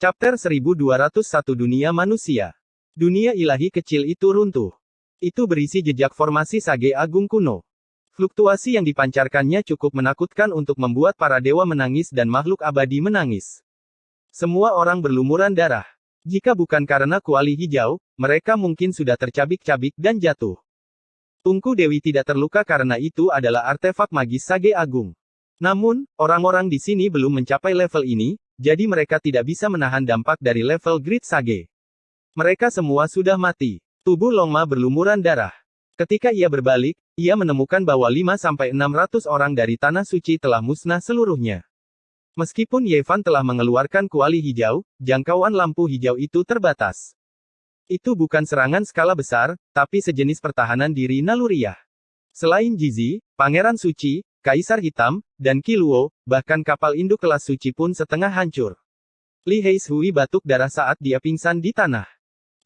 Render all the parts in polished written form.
Chapter 1201 Dunia Manusia. Dunia ilahi kecil itu runtuh. Itu berisi jejak formasi Sage Agung kuno. Fluktuasi yang dipancarkannya cukup menakutkan untuk membuat para dewa menangis dan makhluk abadi menangis. Semua orang berlumuran darah. Jika bukan karena kuali hijau, mereka mungkin sudah tercabik-cabik dan jatuh. Tungku Dewi tidak terluka karena itu adalah artefak magis Sage Agung. Namun, orang-orang di sini belum mencapai level ini, jadi mereka tidak bisa menahan dampak dari level Great Sage. Mereka semua sudah mati. Tubuh Longma berlumuran darah. Ketika ia berbalik, ia menemukan bahwa 5-600 orang dari Tanah Suci telah musnah seluruhnya. Meskipun Yevan telah mengeluarkan kuali hijau, jangkauan lampu hijau itu terbatas. Itu bukan serangan skala besar, tapi sejenis pertahanan diri naluriah. Selain Jizi, Pangeran Suci, Kaisar Hitam, dan Kiluo, bahkan kapal induk kelas suci pun setengah hancur. Li Heishui batuk darah saat dia pingsan di tanah.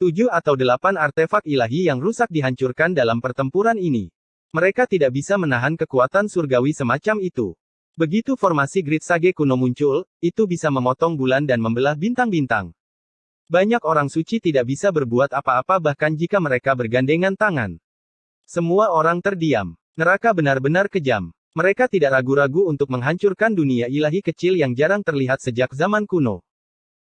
7 atau 8 artefak ilahi yang rusak dihancurkan dalam pertempuran ini. Mereka tidak bisa menahan kekuatan surgawi semacam itu. Begitu formasi Great Sage kuno muncul, itu bisa memotong bulan dan membelah bintang-bintang. Banyak orang suci tidak bisa berbuat apa-apa bahkan jika mereka bergandengan tangan. Semua orang terdiam. Neraka benar-benar kejam. Mereka tidak ragu-ragu untuk menghancurkan dunia ilahi kecil yang jarang terlihat sejak zaman kuno.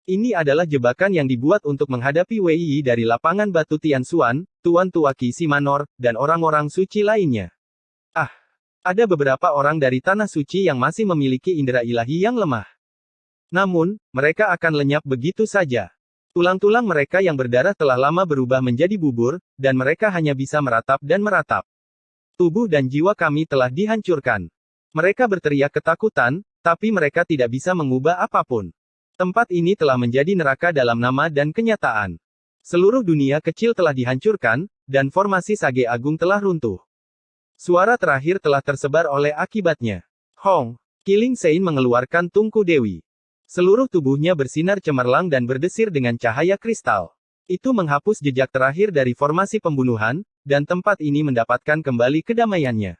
Ini adalah jebakan yang dibuat untuk menghadapi Wei dari lapangan batu Tianxuan, Tuan Tua Qi Simanor, dan orang-orang suci lainnya. Ada beberapa orang dari Tanah Suci yang masih memiliki indera ilahi yang lemah. Namun, mereka akan lenyap begitu saja. Tulang-tulang mereka yang berdarah telah lama berubah menjadi bubur, dan mereka hanya bisa meratap dan meratap. Tubuh dan jiwa kami telah dihancurkan. Mereka berteriak ketakutan, tapi mereka tidak bisa mengubah apapun. Tempat ini telah menjadi neraka dalam nama dan kenyataan. Seluruh dunia kecil telah dihancurkan, dan formasi Sage Agung telah runtuh. Suara terakhir telah tersebar oleh akibatnya. Hong, Killing Sein mengeluarkan tungku dewi. Seluruh tubuhnya bersinar cemerlang dan berdesir dengan cahaya kristal. Itu menghapus jejak terakhir dari formasi pembunuhan, dan tempat ini mendapatkan kembali kedamaiannya.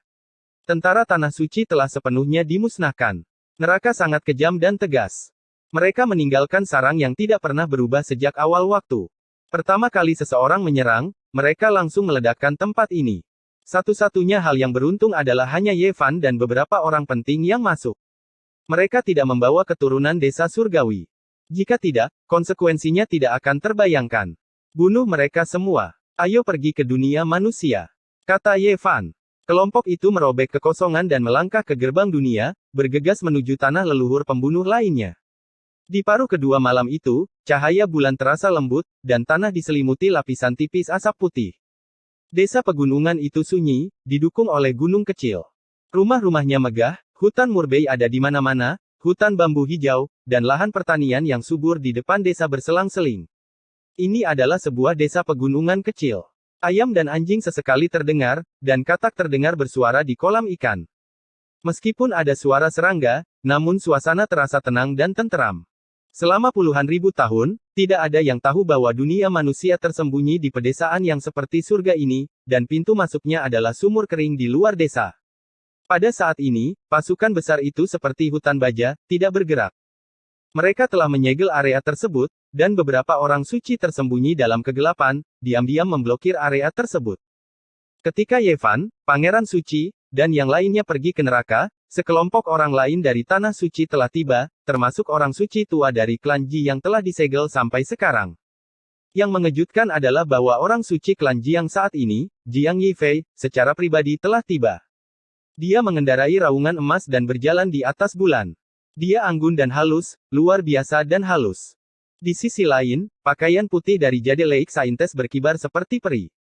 Tentara Tanah Suci telah sepenuhnya dimusnahkan. Neraka sangat kejam dan tegas. Mereka meninggalkan sarang yang tidak pernah berubah sejak awal waktu. Pertama kali seseorang menyerang, mereka langsung meledakkan tempat ini. Satu-satunya hal yang beruntung adalah hanya Yevan dan beberapa orang penting yang masuk. Mereka tidak membawa keturunan desa surgawi. Jika tidak, konsekuensinya tidak akan terbayangkan. Bunuh mereka semua. Ayo pergi ke dunia manusia, kata Yevan. Kelompok itu merobek kekosongan dan melangkah ke gerbang dunia, bergegas menuju tanah leluhur pembunuh lainnya. Di paruh kedua malam itu, cahaya bulan terasa lembut, dan tanah diselimuti lapisan tipis asap putih. Desa pegunungan itu sunyi, didukung oleh gunung kecil. Rumah-rumahnya megah, hutan murbei ada di mana-mana, hutan bambu hijau, dan lahan pertanian yang subur di depan desa berselang-seling. Ini adalah sebuah desa pegunungan kecil. Ayam dan anjing sesekali terdengar, dan katak terdengar bersuara di kolam ikan. Meskipun ada suara serangga, namun suasana terasa tenang dan tenteram. Selama puluhan ribu tahun, tidak ada yang tahu bahwa dunia manusia tersembunyi di pedesaan yang seperti surga ini, dan pintu masuknya adalah sumur kering di luar desa. Pada saat ini, pasukan besar itu seperti hutan baja, tidak bergerak. Mereka telah menyegel area tersebut, dan beberapa orang suci tersembunyi dalam kegelapan, diam-diam memblokir area tersebut. Ketika Yevan, Pangeran Suci, dan yang lainnya pergi ke neraka, sekelompok orang lain dari Tanah Suci telah tiba, termasuk orang suci tua dari klan Ji yang telah disegel sampai sekarang. Yang mengejutkan adalah bahwa orang suci klan Ji yang saat ini, Jiang Yifei, secara pribadi telah tiba. Dia mengendarai raungan emas dan berjalan di atas bulan. Dia anggun dan halus, luar biasa dan halus. Di sisi lain, pakaian putih dari Jade Lake Saintes berkibar seperti peri.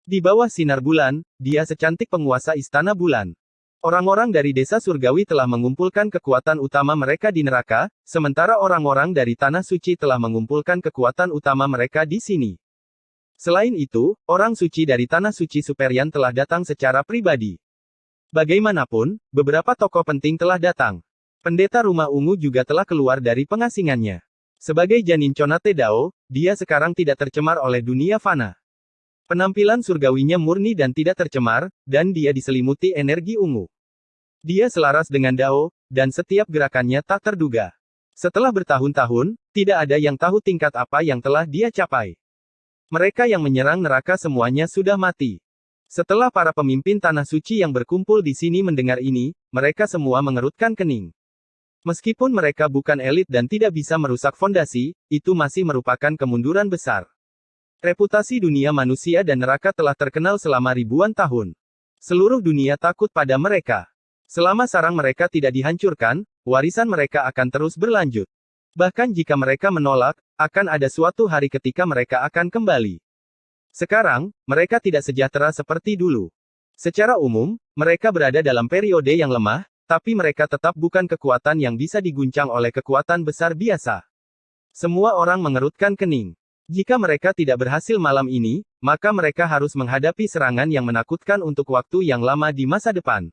Di bawah sinar bulan, dia secantik penguasa istana bulan. Orang-orang dari desa surgawi telah mengumpulkan kekuatan utama mereka di neraka, sementara orang-orang dari Tanah Suci telah mengumpulkan kekuatan utama mereka di sini. Selain itu, orang suci dari Tanah Suci Superian telah datang secara pribadi. Bagaimanapun, beberapa tokoh penting telah datang. Pendeta Rumah Ungu juga telah keluar dari pengasingannya. Sebagai janin Conate Dao, dia sekarang tidak tercemar oleh dunia fana. Penampilan surgawinya murni dan tidak tercemar, dan dia diselimuti energi ungu. Dia selaras dengan Dao, dan setiap gerakannya tak terduga. Setelah bertahun-tahun, tidak ada yang tahu tingkat apa yang telah dia capai. Mereka yang menyerang neraka semuanya sudah mati. Setelah para pemimpin Tanah Suci yang berkumpul di sini mendengar ini, mereka semua mengerutkan kening. Meskipun mereka bukan elit dan tidak bisa merusak fondasi, itu masih merupakan kemunduran besar. Reputasi dunia manusia dan neraka telah terkenal selama ribuan tahun. Seluruh dunia takut pada mereka. Selama sarang mereka tidak dihancurkan, warisan mereka akan terus berlanjut. Bahkan jika mereka menolak, akan ada suatu hari ketika mereka akan kembali. Sekarang, mereka tidak sejahtera seperti dulu. Secara umum, mereka berada dalam periode yang lemah, tapi mereka tetap bukan kekuatan yang bisa diguncang oleh kekuatan besar biasa. Semua orang mengerutkan kening. Jika mereka tidak berhasil malam ini, maka mereka harus menghadapi serangan yang menakutkan untuk waktu yang lama di masa depan.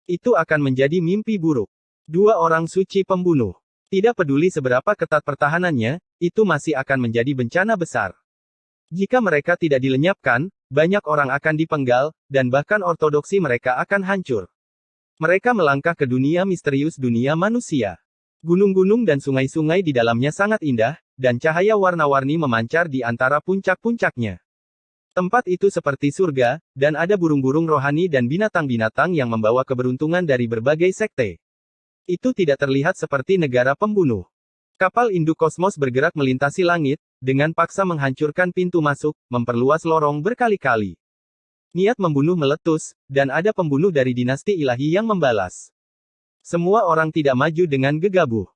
Itu akan menjadi mimpi buruk. Dua orang suci pembunuh. Tidak peduli seberapa ketat pertahanannya, itu masih akan menjadi bencana besar. Jika mereka tidak dilenyapkan, banyak orang akan dipenggal, dan bahkan ortodoksi mereka akan hancur. Mereka melangkah ke dunia misterius dunia manusia. Gunung-gunung dan sungai-sungai di dalamnya sangat indah, dan cahaya warna-warni memancar di antara puncak-puncaknya. Tempat itu seperti surga, dan ada burung-burung rohani dan binatang-binatang yang membawa keberuntungan dari berbagai sekte. Itu tidak terlihat seperti negara pembunuh. Kapal induk kosmos bergerak melintasi langit, dengan paksa menghancurkan pintu masuk, memperluas lorong berkali-kali. Niat membunuh meletus, dan ada pembunuh dari dinasti ilahi yang membalas. Semua orang tidak maju dengan gegabah.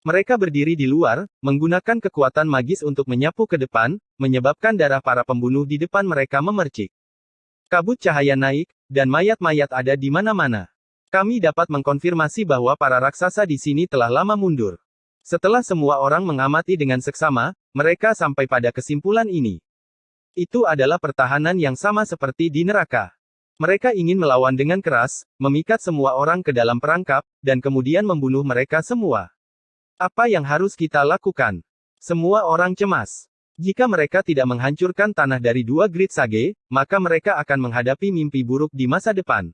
Mereka berdiri di luar, menggunakan kekuatan magis untuk menyapu ke depan, menyebabkan darah para pembunuh di depan mereka memercik. Kabut cahaya naik, dan mayat-mayat ada di mana-mana. Kami dapat mengkonfirmasi bahwa para raksasa di sini telah lama mundur. Setelah semua orang mengamati dengan seksama, mereka sampai pada kesimpulan ini. Itu adalah pertahanan yang sama seperti di neraka. Mereka ingin melawan dengan keras, memikat semua orang ke dalam perangkap, dan kemudian membunuh mereka semua. Apa yang harus kita lakukan? Semua orang cemas. Jika mereka tidak menghancurkan tanah dari dua grid Sage, maka mereka akan menghadapi mimpi buruk di masa depan.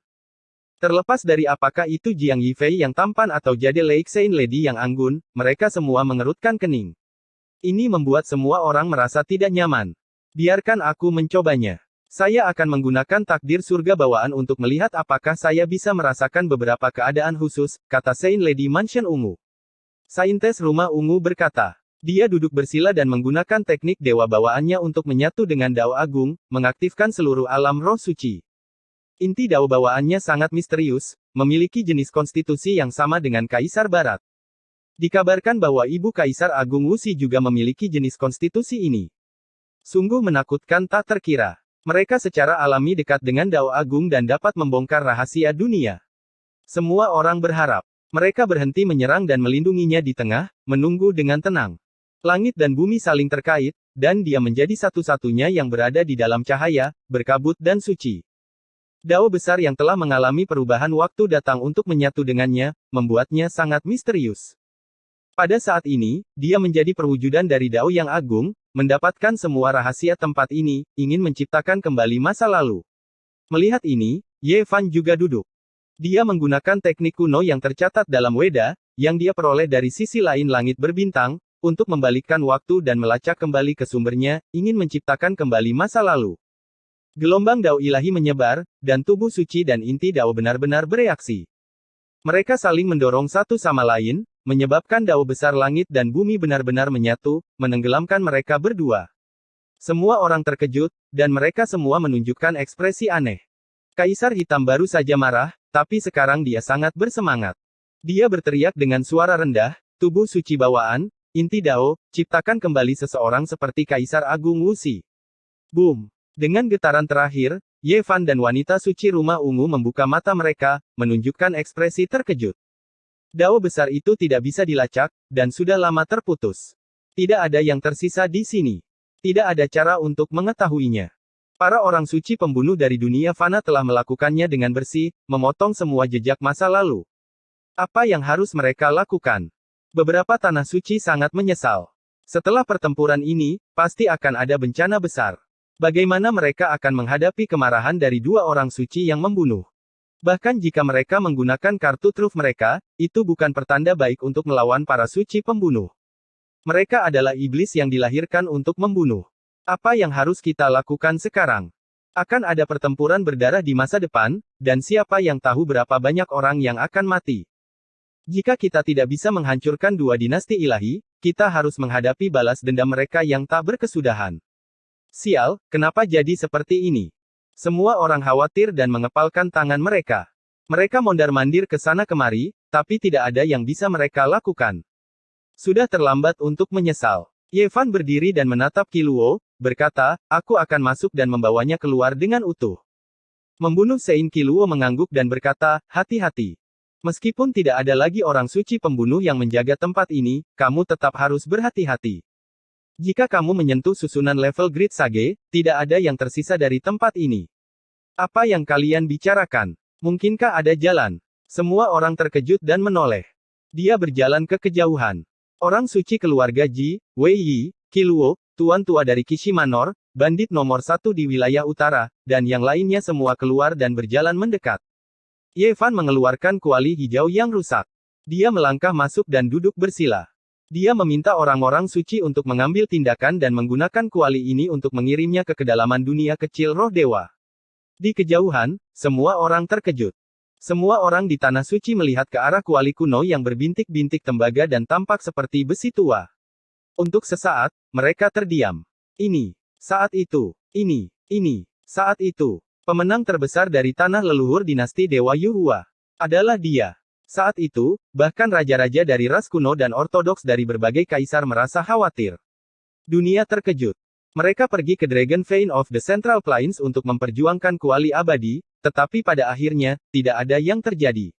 Terlepas dari apakah itu Jiang Yifei yang tampan atau Jade Leixein Lady yang anggun, mereka semua mengerutkan kening. Ini membuat semua orang merasa tidak nyaman. Biarkan aku mencobanya. Saya akan menggunakan takdir surga bawaan untuk melihat apakah saya bisa merasakan beberapa keadaan khusus, kata Sein Lady Mansion Ungu. Saintes Rumah Ungu berkata. Dia duduk bersila dan menggunakan teknik dewa bawaannya untuk menyatu dengan Dao Agung, mengaktifkan seluruh alam roh suci. Inti Dao bawaannya sangat misterius, memiliki jenis konstitusi yang sama dengan Kaisar Barat. Dikabarkan bahwa Ibu Kaisar Agung Wuxi juga memiliki jenis konstitusi ini. Sungguh menakutkan tak terkira. Mereka secara alami dekat dengan Dao Agung dan dapat membongkar rahasia dunia. Semua orang berharap. Mereka berhenti menyerang dan melindunginya di tengah, menunggu dengan tenang. Langit dan bumi saling terkait, dan dia menjadi satu-satunya yang berada di dalam cahaya, berkabut dan suci. Dao besar yang telah mengalami perubahan waktu datang untuk menyatu dengannya, membuatnya sangat misterius. Pada saat ini, dia menjadi perwujudan dari Dao yang agung, mendapatkan semua rahasia tempat ini, ingin menciptakan kembali masa lalu. Melihat ini, Ye Fan juga duduk. Dia menggunakan teknik kuno yang tercatat dalam Weda, yang dia peroleh dari sisi lain langit berbintang, untuk membalikkan waktu dan melacak kembali ke sumbernya, ingin menciptakan kembali masa lalu. Gelombang Dao ilahi menyebar, dan tubuh suci dan inti Dao benar-benar bereaksi. Mereka saling mendorong satu sama lain, menyebabkan Dao besar langit dan bumi benar-benar menyatu, menenggelamkan mereka berdua. Semua orang terkejut, dan mereka semua menunjukkan ekspresi aneh. Kaisar Hitam baru saja marah, tapi sekarang dia sangat bersemangat. Dia berteriak dengan suara rendah, tubuh suci bawaan, inti Dao, ciptakan kembali seseorang seperti Kaisar Agung Wuxi. Boom! Dengan getaran terakhir, Ye Fan dan wanita suci rumah ungu membuka mata mereka, menunjukkan ekspresi terkejut. Dao besar itu tidak bisa dilacak, dan sudah lama terputus. Tidak ada yang tersisa di sini. Tidak ada cara untuk mengetahuinya. Para orang suci pembunuh dari dunia fana telah melakukannya dengan bersih, memotong semua jejak masa lalu. Apa yang harus mereka lakukan? Beberapa tanah suci sangat menyesal. Setelah pertempuran ini, pasti akan ada bencana besar. Bagaimana mereka akan menghadapi kemarahan dari dua orang suci yang membunuh? Bahkan jika mereka menggunakan kartu truf mereka, itu bukan pertanda baik untuk melawan para suci pembunuh. Mereka adalah iblis yang dilahirkan untuk membunuh. Apa yang harus kita lakukan sekarang? Akan ada pertempuran berdarah di masa depan, dan siapa yang tahu berapa banyak orang yang akan mati. Jika kita tidak bisa menghancurkan dua dinasti ilahi, kita harus menghadapi balas dendam mereka yang tak berkesudahan. Sial, kenapa jadi seperti ini? Semua orang khawatir dan mengepalkan tangan mereka. Mereka mondar-mandir ke sana kemari, tapi tidak ada yang bisa mereka lakukan. Sudah terlambat untuk menyesal. Yevan berdiri dan menatap Qiluo, berkata, aku akan masuk dan membawanya keluar dengan utuh. Membunuh Sein. Qiluo mengangguk dan berkata, hati-hati. Meskipun tidak ada lagi orang suci pembunuh yang menjaga tempat ini, kamu tetap harus berhati-hati. Jika kamu menyentuh susunan level Grid Sage, tidak ada yang tersisa dari tempat ini. Apa yang kalian bicarakan? Mungkinkah ada jalan? Semua orang terkejut dan menoleh. Dia berjalan ke kejauhan. Orang suci keluarga Ji, Wei Yi, Qiluo, tuan tua dari Kishimanor, bandit nomor 1 di wilayah utara, dan yang lainnya semua keluar dan berjalan mendekat. Yevan mengeluarkan kuali hijau yang rusak. Dia melangkah masuk dan duduk bersila. Dia meminta orang-orang suci untuk mengambil tindakan dan menggunakan kuali ini untuk mengirimnya ke kedalaman dunia kecil roh dewa. Di kejauhan, semua orang terkejut. Semua orang di tanah suci melihat ke arah kuali kuno yang berbintik-bintik tembaga dan tampak seperti besi tua. Untuk sesaat, mereka terdiam. Saat itu, saat itu. Pemenang terbesar dari tanah leluhur dinasti Dewa Yuhua adalah dia. Saat itu, bahkan raja-raja dari ras kuno dan ortodoks dari berbagai kaisar merasa khawatir. Dunia terkejut. Mereka pergi ke Dragon Vein of the Central Plains untuk memperjuangkan kuali abadi, tetapi pada akhirnya, tidak ada yang terjadi.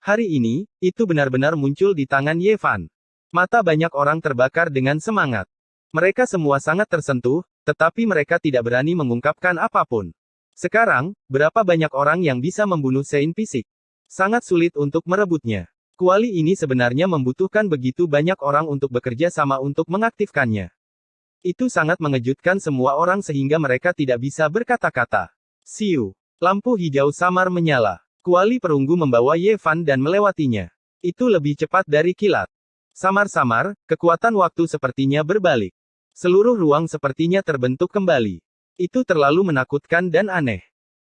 Hari ini, itu benar-benar muncul di tangan Yevan. Mata banyak orang terbakar dengan semangat. Mereka semua sangat tersentuh, tetapi mereka tidak berani mengungkapkan apapun. Sekarang, berapa banyak orang yang bisa membunuh Sein fisik? Sangat sulit untuk merebutnya. Kuali ini sebenarnya membutuhkan begitu banyak orang untuk bekerja sama untuk mengaktifkannya. Itu sangat mengejutkan semua orang sehingga mereka tidak bisa berkata-kata. Siu. Lampu hijau samar menyala. Kuali perunggu membawa Yevan dan melewatinya. Itu lebih cepat dari kilat. Samar-samar, kekuatan waktu sepertinya berbalik. Seluruh ruang sepertinya terbentuk kembali. Itu terlalu menakutkan dan aneh.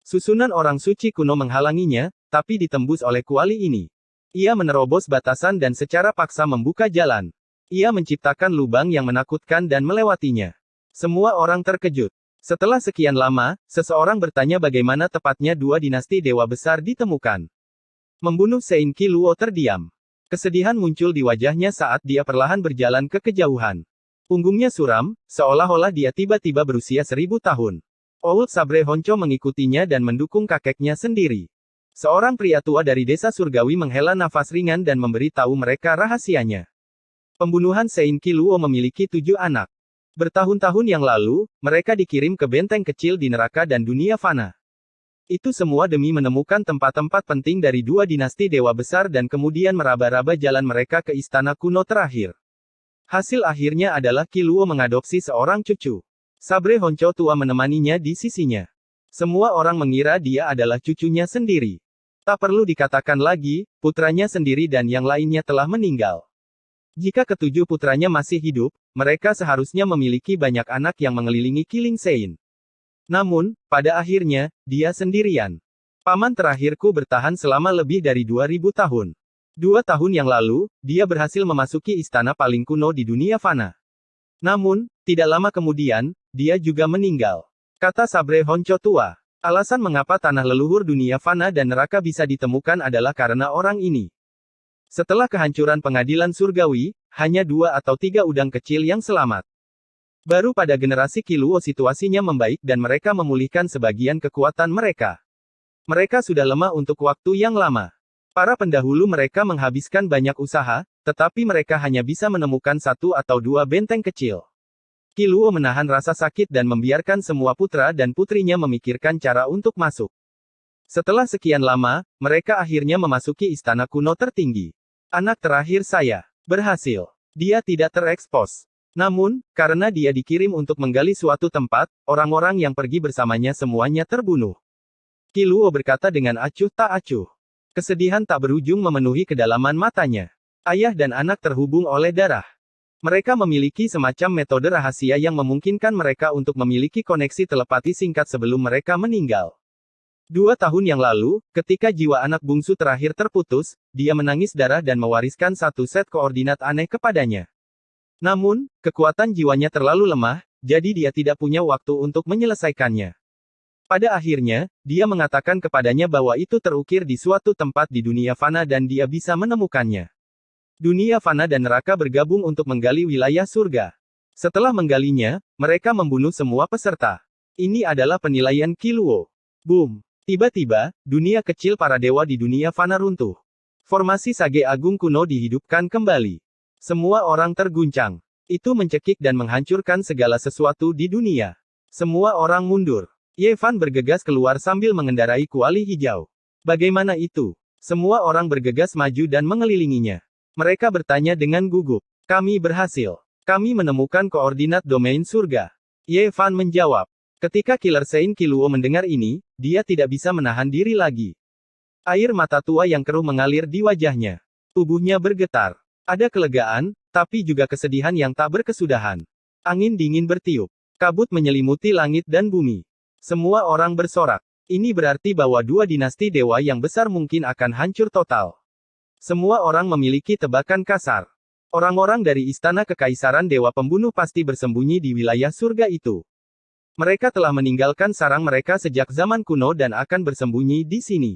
Susunan orang suci kuno menghalanginya, tapi ditembus oleh kuali ini. Ia menerobos batasan dan secara paksa membuka jalan. Ia menciptakan lubang yang menakutkan dan melewatinya. Semua orang terkejut. Setelah sekian lama, seseorang bertanya bagaimana tepatnya dua dinasti dewa besar ditemukan. Membunuh Sein. Qiluo terdiam. Kesedihan muncul di wajahnya saat dia perlahan berjalan ke kejauhan. Punggungnya suram, seolah-olah dia tiba-tiba berusia 1000 tahun. Old Sabre Honcho mengikutinya dan mendukung kakeknya sendiri. Seorang pria tua dari desa surgawi menghela nafas ringan dan memberi tahu mereka rahasianya. Pembunuhan Sein. Qiluo memiliki 7 anak. Bertahun-tahun yang lalu, mereka dikirim ke benteng kecil di neraka dan dunia fana. Itu semua demi menemukan tempat-tempat penting dari dua dinasti dewa besar dan kemudian meraba-raba jalan mereka ke istana kuno terakhir. Hasil akhirnya adalah Qiluo mengadopsi seorang cucu. Sabre Honcho tua menemaninya di sisinya. Semua orang mengira dia adalah cucunya sendiri. Tak perlu dikatakan lagi, putranya sendiri dan yang lainnya telah meninggal. Jika ketujuh putranya masih hidup, mereka seharusnya memiliki banyak anak yang mengelilingi Killing Sein. Namun, pada akhirnya, dia sendirian. Paman terakhirku bertahan selama lebih dari 2000 tahun. 2 tahun yang lalu, dia berhasil memasuki istana paling kuno di dunia fana. Namun, tidak lama kemudian, dia juga meninggal. Kata Sabre Honcho tua. Alasan mengapa tanah leluhur dunia fana dan neraka bisa ditemukan adalah karena orang ini. Setelah kehancuran pengadilan surgawi, hanya 2 atau 3 udang kecil yang selamat. Baru pada generasi Qiluo situasinya membaik dan mereka memulihkan sebagian kekuatan mereka. Mereka sudah lemah untuk waktu yang lama. Para pendahulu mereka menghabiskan banyak usaha, tetapi mereka hanya bisa menemukan 1 atau 2 benteng kecil. Qiluo menahan rasa sakit dan membiarkan semua putra dan putrinya memikirkan cara untuk masuk. Setelah sekian lama, mereka akhirnya memasuki istana kuno tertinggi. Anak terakhir saya berhasil. Dia tidak terekspos. Namun, karena dia dikirim untuk menggali suatu tempat, orang-orang yang pergi bersamanya semuanya terbunuh. Qi Luo berkata dengan acuh tak acuh. Kesedihan tak berujung memenuhi kedalaman matanya. Ayah dan anak terhubung oleh darah. Mereka memiliki semacam metode rahasia yang memungkinkan mereka untuk memiliki koneksi telepati singkat sebelum mereka meninggal. 2 tahun yang lalu, ketika jiwa anak bungsu terakhir terputus, dia menangis darah dan mewariskan satu set koordinat aneh kepadanya. Namun, kekuatan jiwanya terlalu lemah, jadi dia tidak punya waktu untuk menyelesaikannya. Pada akhirnya, dia mengatakan kepadanya bahwa itu terukir di suatu tempat di dunia fana dan dia bisa menemukannya. Dunia fana dan neraka bergabung untuk menggali wilayah surga. Setelah menggalinya, mereka membunuh semua peserta. Ini adalah penilaian Qi Luo. Boom! Tiba-tiba, dunia kecil para dewa di dunia fana runtuh. Formasi Sage Agung kuno dihidupkan kembali. Semua orang terguncang. Itu mencekik dan menghancurkan segala sesuatu di dunia. Semua orang mundur. Ye Fan bergegas keluar sambil mengendarai kuali hijau. Bagaimana itu? Semua orang bergegas maju dan mengelilinginya. Mereka bertanya dengan gugup. Kami berhasil. Kami menemukan koordinat domain surga. Ye Fan menjawab. Ketika Killer Sein Qi Luo mendengar ini, dia tidak bisa menahan diri lagi. Air mata tua yang keruh mengalir di wajahnya. Tubuhnya bergetar. Ada kelegaan, tapi juga kesedihan yang tak berkesudahan. Angin dingin bertiup. Kabut menyelimuti langit dan bumi. Semua orang bersorak. Ini berarti bahwa 2 dinasti dewa yang besar mungkin akan hancur total. Semua orang memiliki tebakan kasar. Orang-orang dari istana kekaisaran dewa pembunuh pasti bersembunyi di wilayah surga itu. Mereka telah meninggalkan sarang mereka sejak zaman kuno dan akan bersembunyi di sini.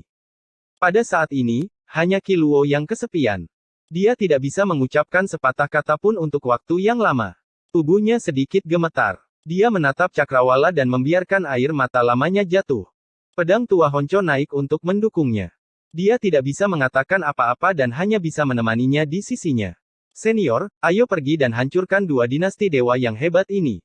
Pada saat ini, hanya Qi Luo yang kesepian. Dia tidak bisa mengucapkan sepatah kata pun untuk waktu yang lama. Tubuhnya sedikit gemetar. Dia menatap cakrawala dan membiarkan air mata lamanya jatuh. Pedang tua Honco naik untuk mendukungnya. Dia tidak bisa mengatakan apa-apa dan hanya bisa menemaninya di sisinya. Senior, ayo pergi dan hancurkan 2 dinasti dewa yang hebat ini.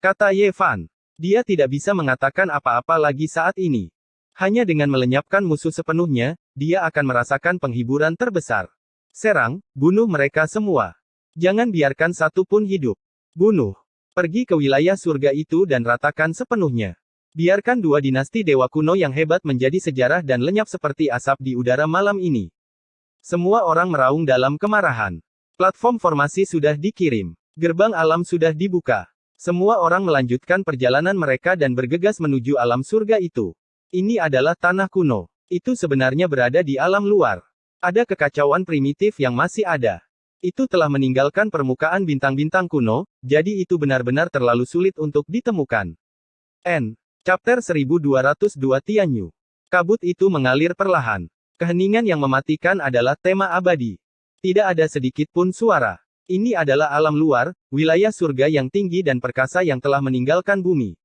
Kata Ye Fan. Dia tidak bisa mengatakan apa-apa lagi saat ini. Hanya dengan melenyapkan musuh sepenuhnya, dia akan merasakan penghiburan terbesar. Serang, bunuh mereka semua. Jangan biarkan satu pun hidup. Bunuh. Pergi ke wilayah surga itu dan ratakan sepenuhnya. Biarkan 2 dinasti dewa kuno yang hebat menjadi sejarah dan lenyap seperti asap di udara malam ini. Semua orang meraung dalam kemarahan. Platform formasi sudah dikirim. Gerbang alam sudah dibuka. Semua orang melanjutkan perjalanan mereka dan bergegas menuju alam surga itu. Ini adalah tanah kuno. Itu sebenarnya berada di alam luar. Ada kekacauan primitif yang masih ada. Itu telah meninggalkan permukaan bintang-bintang kuno, jadi itu benar-benar terlalu sulit untuk ditemukan. N. Chapter 1202 Tianyu. Kabut itu mengalir perlahan. Keheningan yang mematikan adalah tema abadi. Tidak ada sedikit pun suara. Ini adalah alam luar, wilayah surga yang tinggi dan perkasa yang telah meninggalkan bumi.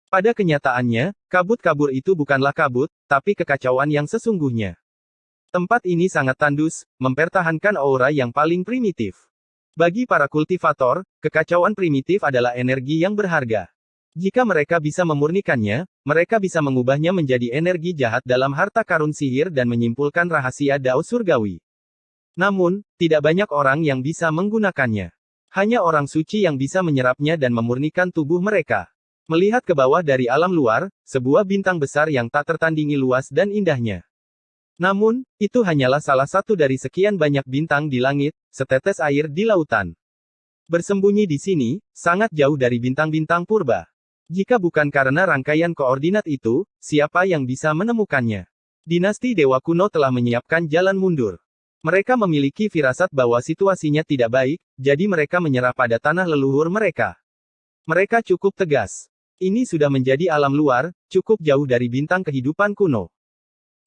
Pada kenyataannya, kabut-kabur itu bukanlah kabut, tapi kekacauan yang sesungguhnya. Tempat ini sangat tandus, mempertahankan aura yang paling primitif. Bagi para kultivator, kekacauan primitif adalah energi yang berharga. Jika mereka bisa memurnikannya, mereka bisa mengubahnya menjadi energi jahat dalam harta karun sihir dan menyimpulkan rahasia Dao surgawi. Namun, tidak banyak orang yang bisa menggunakannya. Hanya orang suci yang bisa menyerapnya dan memurnikan tubuh mereka. Melihat ke bawah dari alam luar, sebuah bintang besar yang tak tertandingi luas dan indahnya. Namun, itu hanyalah salah satu dari sekian banyak bintang di langit, setetes air di lautan. Bersembunyi di sini, sangat jauh dari bintang-bintang purba. Jika bukan karena rangkaian koordinat itu, siapa yang bisa menemukannya? Dinasti Dewa Kuno telah menyiapkan jalan mundur. Mereka memiliki firasat bahwa situasinya tidak baik, jadi mereka menyerah pada tanah leluhur mereka. Mereka cukup tegas. Ini sudah menjadi alam luar, cukup jauh dari bintang kehidupan kuno.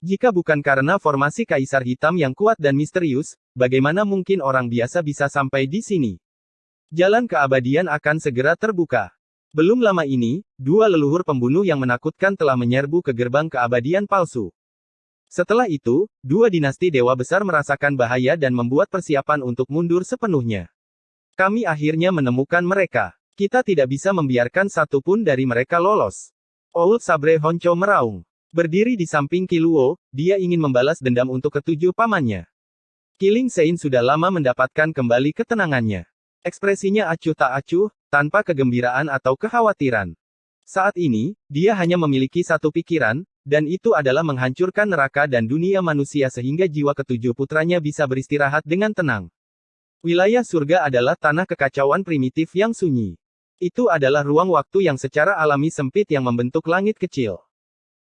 Jika bukan karena formasi Kaisar Hitam yang kuat dan misterius, bagaimana mungkin orang biasa bisa sampai di sini? Jalan keabadian akan segera terbuka. Belum lama ini, 2 leluhur pembunuh yang menakutkan telah menyerbu ke gerbang keabadian palsu. Setelah itu, 2 dinasti dewa besar merasakan bahaya dan membuat persiapan untuk mundur sepenuhnya. Kami akhirnya menemukan mereka. Kita tidak bisa membiarkan satu pun dari mereka lolos. Old Sabre Honcho meraung. Berdiri di samping Qi Luo, dia ingin membalas dendam untuk ketujuh pamannya. Killing Sein sudah lama mendapatkan kembali ketenangannya. Ekspresinya acuh tak acuh, tanpa kegembiraan atau kekhawatiran. Saat ini, dia hanya memiliki satu pikiran, dan itu adalah menghancurkan neraka dan dunia manusia sehingga jiwa ketujuh putranya bisa beristirahat dengan tenang. Wilayah surga adalah tanah kekacauan primitif yang sunyi. Itu adalah ruang waktu yang secara alami sempit yang membentuk langit kecil.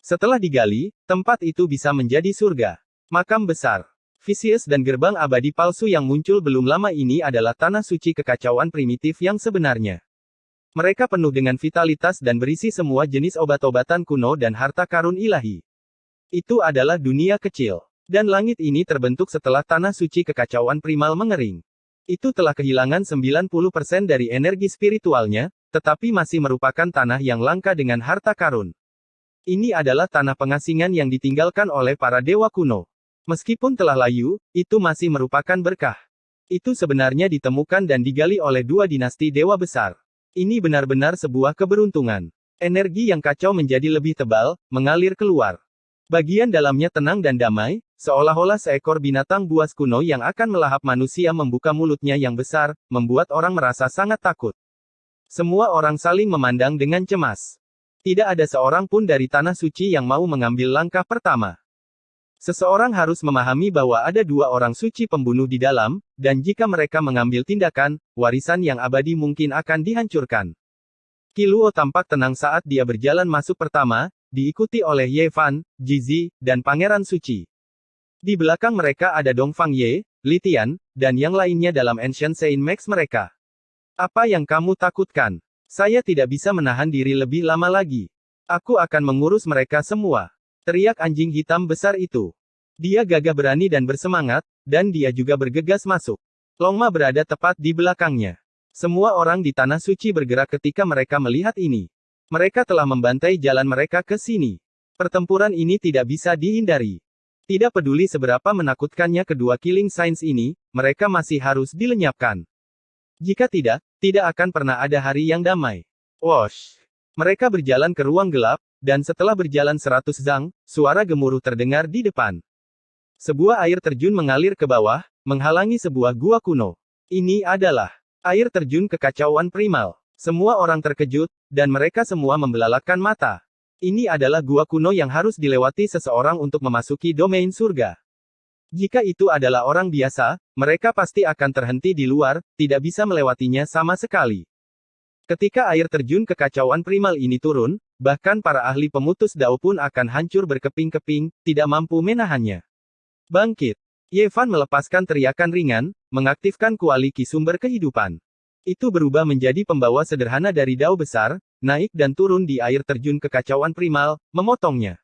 Setelah digali, tempat itu bisa menjadi surga. Makam besar Vicious dan gerbang abadi palsu yang muncul belum lama ini adalah tanah suci kekacauan primitif yang sebenarnya. Mereka penuh dengan vitalitas dan berisi semua jenis obat-obatan kuno dan harta karun ilahi. Itu adalah dunia kecil. Dan langit ini terbentuk setelah tanah suci kekacauan primal mengering. Itu telah kehilangan 90% dari energi spiritualnya, tetapi masih merupakan tanah yang langka dengan harta karun. Ini adalah tanah pengasingan yang ditinggalkan oleh para dewa kuno. Meskipun telah layu, itu masih merupakan berkah. Itu sebenarnya ditemukan dan digali oleh dua dinasti dewa besar. Ini benar-benar sebuah keberuntungan. Energi yang kacau menjadi lebih tebal, mengalir keluar. Bagian dalamnya tenang dan damai, seolah-olah seekor binatang buas kuno yang akan melahap manusia membuka mulutnya yang besar, membuat orang merasa sangat takut. Semua orang saling memandang dengan cemas. Tidak ada seorang pun dari tanah suci yang mau mengambil langkah pertama. Seseorang harus memahami bahwa ada dua orang suci pembunuh di dalam, dan jika mereka mengambil tindakan, warisan yang abadi mungkin akan dihancurkan. Qiluo tampak tenang saat dia berjalan masuk pertama, diikuti oleh Ye Fan, Jizi, dan Pangeran Suci. Di belakang mereka ada Dongfang Ye, Li Tian, dan yang lainnya dalam Ancient Saint Max mereka. Apa yang kamu takutkan? Saya tidak bisa menahan diri lebih lama lagi. Aku akan mengurus mereka semua. Teriak anjing hitam besar itu. Dia gagah berani dan bersemangat, dan dia juga bergegas masuk. Longma berada tepat di belakangnya. Semua orang di Tanah Suci bergerak ketika mereka melihat ini. Mereka telah membantai jalan mereka ke sini. Pertempuran ini tidak bisa dihindari. Tidak peduli seberapa menakutkannya kedua Killing Saints ini, mereka masih harus dilenyapkan. Jika tidak, tidak akan pernah ada hari yang damai. Wosh! Mereka berjalan ke ruang gelap, dan setelah berjalan 100 zang, suara gemuruh terdengar di depan. Sebuah air terjun mengalir ke bawah, menghalangi sebuah gua kuno. Ini adalah air terjun kekacauan primal. Semua orang terkejut, dan mereka semua membelalakkan mata. Ini adalah gua kuno yang harus dilewati seseorang untuk memasuki domain surga. Jika itu adalah orang biasa, mereka pasti akan terhenti di luar, tidak bisa melewatinya sama sekali. Ketika air terjun kekacauan primal ini turun, bahkan para ahli pemutus dao pun akan hancur berkeping-keping, tidak mampu menahannya. Bangkit! Ye Fan melepaskan teriakan ringan, mengaktifkan kualiti sumber kehidupan. Itu berubah menjadi pembawa sederhana dari dao besar, naik dan turun di air terjun kekacauan primal, memotongnya.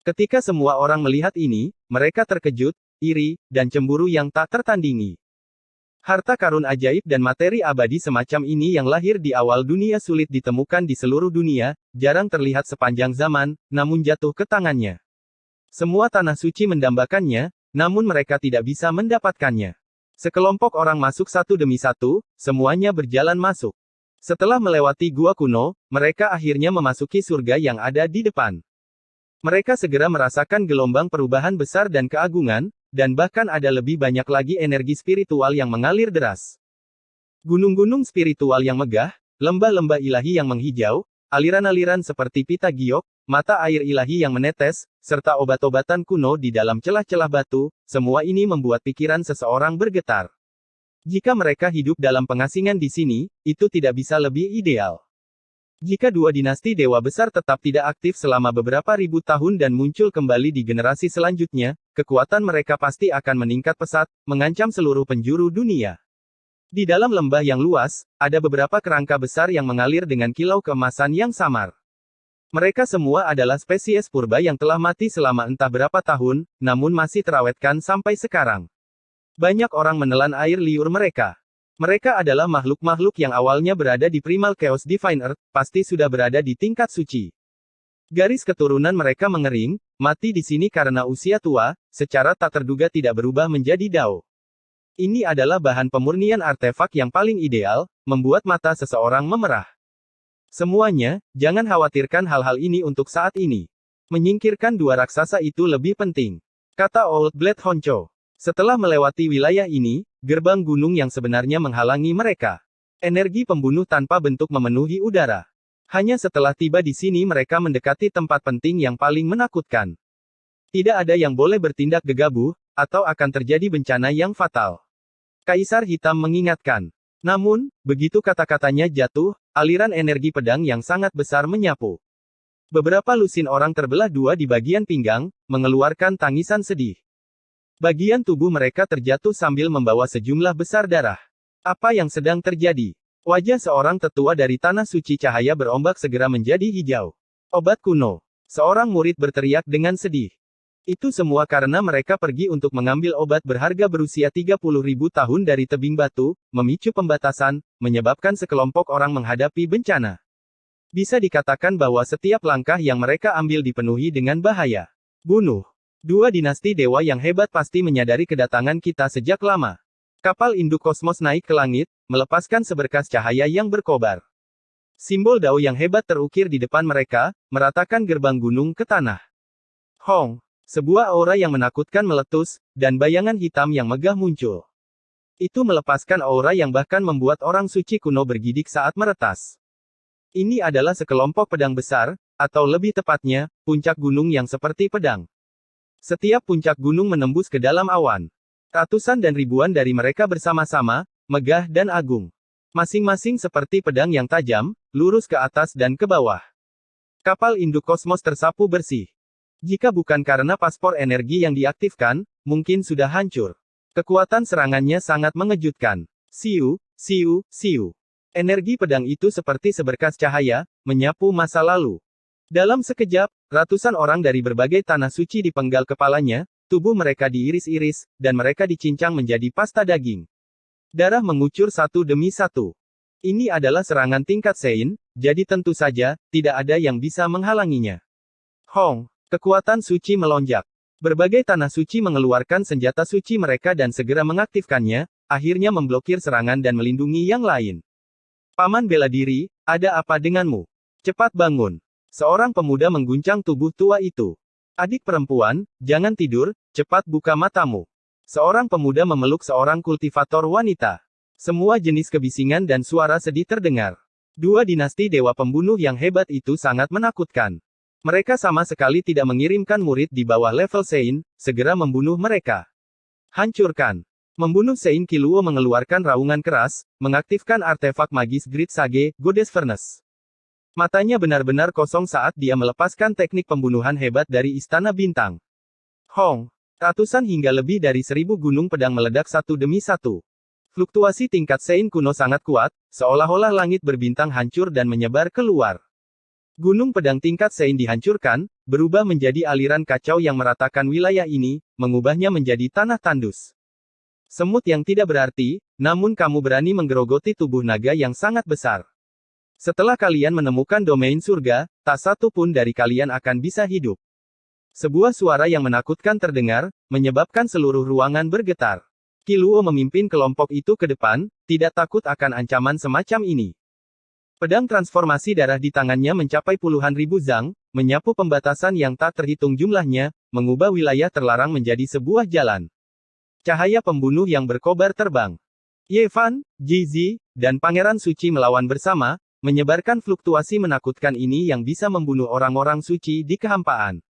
Ketika semua orang melihat ini, mereka terkejut, iri, dan cemburu yang tak tertandingi. Harta karun ajaib dan materi abadi semacam ini yang lahir di awal dunia sulit ditemukan di seluruh dunia, jarang terlihat sepanjang zaman, namun jatuh ke tangannya. Semua tanah suci mendambakannya, namun mereka tidak bisa mendapatkannya. Sekelompok orang masuk satu demi satu, semuanya berjalan masuk. Setelah melewati gua kuno, mereka akhirnya memasuki surga yang ada di depan. Mereka segera merasakan gelombang perubahan besar dan keagungan, dan bahkan ada lebih banyak lagi energi spiritual yang mengalir deras. Gunung-gunung spiritual yang megah, lembah-lembah ilahi yang menghijau, aliran-aliran seperti pita giok, mata air ilahi yang menetes, serta obat-obatan kuno di dalam celah-celah batu, semua ini membuat pikiran seseorang bergetar. Jika mereka hidup dalam pengasingan di sini, itu tidak bisa lebih ideal. Jika dua dinasti dewa besar tetap tidak aktif selama beberapa ribu tahun dan muncul kembali di generasi selanjutnya, kekuatan mereka pasti akan meningkat pesat, mengancam seluruh penjuru dunia. Di dalam lembah yang luas, ada beberapa kerangka besar yang mengalir dengan kilau keemasan yang samar. Mereka semua adalah spesies purba yang telah mati selama entah berapa tahun, namun masih terawetkan sampai sekarang. Banyak orang menelan air liur mereka. Mereka adalah makhluk-makhluk yang awalnya berada di Primal Chaos Divine Earth, pasti sudah berada di tingkat suci. Garis keturunan mereka mengering, mati di sini karena usia tua, secara tak terduga tidak berubah menjadi dao. Ini adalah bahan pemurnian artefak yang paling ideal, membuat mata seseorang memerah. Semuanya, jangan khawatirkan hal-hal ini untuk saat ini. Menyingkirkan dua raksasa itu lebih penting, kata Old Blade Honcho. Setelah melewati wilayah ini, gerbang gunung yang sebenarnya menghalangi mereka. Energi pembunuh tanpa bentuk memenuhi udara. Hanya setelah tiba di sini mereka mendekati tempat penting yang paling menakutkan. Tidak ada yang boleh bertindak gegabah, atau akan terjadi bencana yang fatal. Kaisar Hitam mengingatkan. Namun, begitu kata-katanya jatuh, aliran energi pedang yang sangat besar menyapu. Beberapa lusin orang terbelah dua di bagian pinggang, mengeluarkan tangisan sedih. Bagian tubuh mereka terjatuh sambil membawa sejumlah besar darah. Apa yang sedang terjadi? Wajah seorang tetua dari Tanah Suci Cahaya berombak segera menjadi hijau. Obat kuno. Seorang murid berteriak dengan sedih. Itu semua karena mereka pergi untuk mengambil obat berharga berusia 30.000 tahun dari tebing batu, memicu pembatasan, menyebabkan sekelompok orang menghadapi bencana. Bisa dikatakan bahwa setiap langkah yang mereka ambil dipenuhi dengan bahaya. Bunuh. Dua dinasti dewa yang hebat pasti menyadari kedatangan kita sejak lama. Kapal induk kosmos naik ke langit, melepaskan seberkas cahaya yang berkobar. Simbol Dao yang hebat terukir di depan mereka, meratakan gerbang gunung ke tanah. Hong! Sebuah aura yang menakutkan meletus, dan bayangan hitam yang megah muncul. Itu melepaskan aura yang bahkan membuat orang suci kuno bergidik saat meretas. Ini adalah sekelompok pedang besar, atau lebih tepatnya, puncak gunung yang seperti pedang. Setiap puncak gunung menembus ke dalam awan. Ratusan dan ribuan dari mereka bersama-sama, megah dan agung. Masing-masing seperti pedang yang tajam, lurus ke atas dan ke bawah. Kapal induk kosmos tersapu bersih. Jika bukan karena paspor energi yang diaktifkan, mungkin sudah hancur. Kekuatan serangannya sangat mengejutkan. Siu, siu, siu. Energi pedang itu seperti seberkas cahaya, menyapu masa lalu. Dalam sekejap, ratusan orang dari berbagai tanah suci dipenggal kepalanya, tubuh mereka diiris-iris, dan mereka dicincang menjadi pasta daging. Darah mengucur satu demi satu. Ini adalah serangan tingkat Sein, jadi tentu saja, tidak ada yang bisa menghalanginya. Hong! Kekuatan suci melonjak. Berbagai tanah suci mengeluarkan senjata suci mereka dan segera mengaktifkannya, akhirnya memblokir serangan dan melindungi yang lain. Paman bela diri, ada apa denganmu? Cepat bangun. Seorang pemuda mengguncang tubuh tua itu. Adik perempuan, jangan tidur, cepat buka matamu. Seorang pemuda memeluk seorang kultivator wanita. Semua jenis kebisingan dan suara sedih terdengar. Dua dinasti dewa pembunuh yang hebat itu sangat menakutkan. Mereka sama sekali tidak mengirimkan murid di bawah level Sein, segera membunuh mereka. Hancurkan. Membunuh Sein. Qiluo mengeluarkan raungan keras, mengaktifkan artefak magis Great Sage, Goddess Furnace. Matanya benar-benar kosong saat dia melepaskan teknik pembunuhan hebat dari Istana Bintang. Hong! Ratusan hingga lebih dari 1000 gunung pedang meledak satu demi satu. Fluktuasi tingkat Sein kuno sangat kuat, seolah-olah langit berbintang hancur dan menyebar keluar. Gunung pedang tingkat Sein dihancurkan, berubah menjadi aliran kacau yang meratakan wilayah ini, mengubahnya menjadi tanah tandus. Semut yang tidak berarti, namun kamu berani menggerogoti tubuh naga yang sangat besar. Setelah kalian menemukan domain surga, tak satu pun dari kalian akan bisa hidup. Sebuah suara yang menakutkan terdengar, menyebabkan seluruh ruangan bergetar. Qiluo memimpin kelompok itu ke depan, tidak takut akan ancaman semacam ini. Pedang transformasi darah di tangannya mencapai puluhan ribu zang, menyapu pembatasan yang tak terhitung jumlahnya, mengubah wilayah terlarang menjadi sebuah jalan. Cahaya pembunuh yang berkobar terbang. Ye Fan, Ji Zi, dan Pangeran Suci melawan bersama, menyebarkan fluktuasi menakutkan ini yang bisa membunuh orang-orang suci di kehampaan.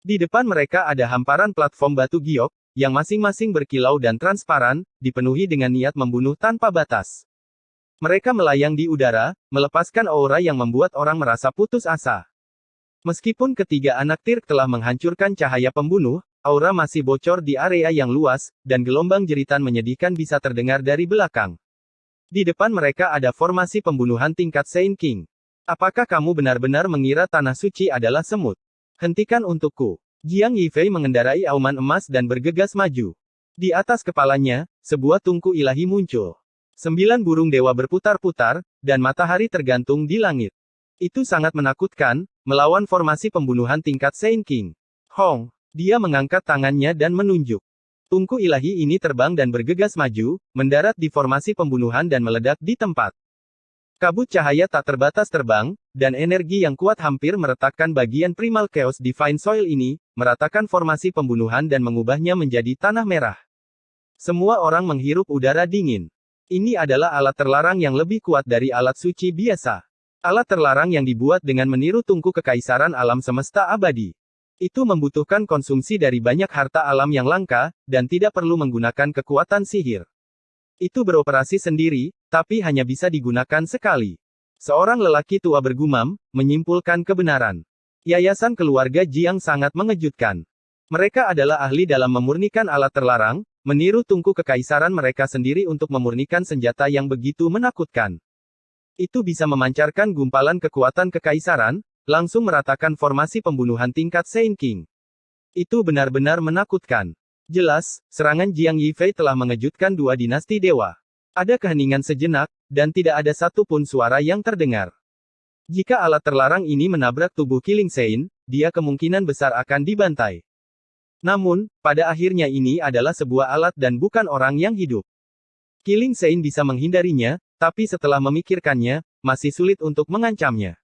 Di depan mereka ada hamparan platform batu giok, yang masing-masing berkilau dan transparan, dipenuhi dengan niat membunuh tanpa batas. Mereka melayang di udara, melepaskan aura yang membuat orang merasa putus asa. Meskipun ketiga anak Tirk telah menghancurkan cahaya pembunuh, aura masih bocor di area yang luas, dan gelombang jeritan menyedihkan bisa terdengar dari belakang. Di depan mereka ada formasi pembunuhan tingkat Saint King. Apakah kamu benar-benar mengira tanah suci adalah semut? Hentikan untukku. Jiang Yifei mengendarai auman emas dan bergegas maju. Di atas kepalanya, sebuah tungku ilahi muncul. 9 burung dewa berputar-putar, dan matahari tergantung di langit. Itu sangat menakutkan, melawan formasi pembunuhan tingkat Saint King. Hong! Dia mengangkat tangannya dan menunjuk. Tungku ilahi ini terbang dan bergegas maju, mendarat di formasi pembunuhan dan meledak di tempat. Kabut cahaya tak terbatas terbang, dan energi yang kuat hampir meretakkan bagian Primal Chaos Divine Soil ini, meratakan formasi pembunuhan dan mengubahnya menjadi tanah merah. Semua orang menghirup udara dingin. Ini adalah alat terlarang yang lebih kuat dari alat suci biasa. Alat terlarang yang dibuat dengan meniru tungku kekaisaran alam semesta abadi. Itu membutuhkan konsumsi dari banyak harta alam yang langka, dan tidak perlu menggunakan kekuatan sihir. Itu beroperasi sendiri, tapi hanya bisa digunakan sekali. Seorang lelaki tua bergumam, menyimpulkan kebenaran. Yayasan keluarga Jiang sangat mengejutkan. Mereka adalah ahli dalam memurnikan alat terlarang, meniru tungku kekaisaran mereka sendiri untuk memurnikan senjata yang begitu menakutkan. Itu bisa memancarkan gumpalan kekuatan kekaisaran, langsung meratakan formasi pembunuhan tingkat Saint King. Itu benar-benar menakutkan. Jelas, serangan Jiang Yifei telah mengejutkan dua dinasti dewa. Ada keheningan sejenak, dan tidak ada satu pun suara yang terdengar. Jika alat terlarang ini menabrak tubuh Killing Sein, dia kemungkinan besar akan dibantai. Namun, pada akhirnya ini adalah sebuah alat dan bukan orang yang hidup. Killing Sein bisa menghindarinya, tapi setelah memikirkannya, masih sulit untuk mengancamnya.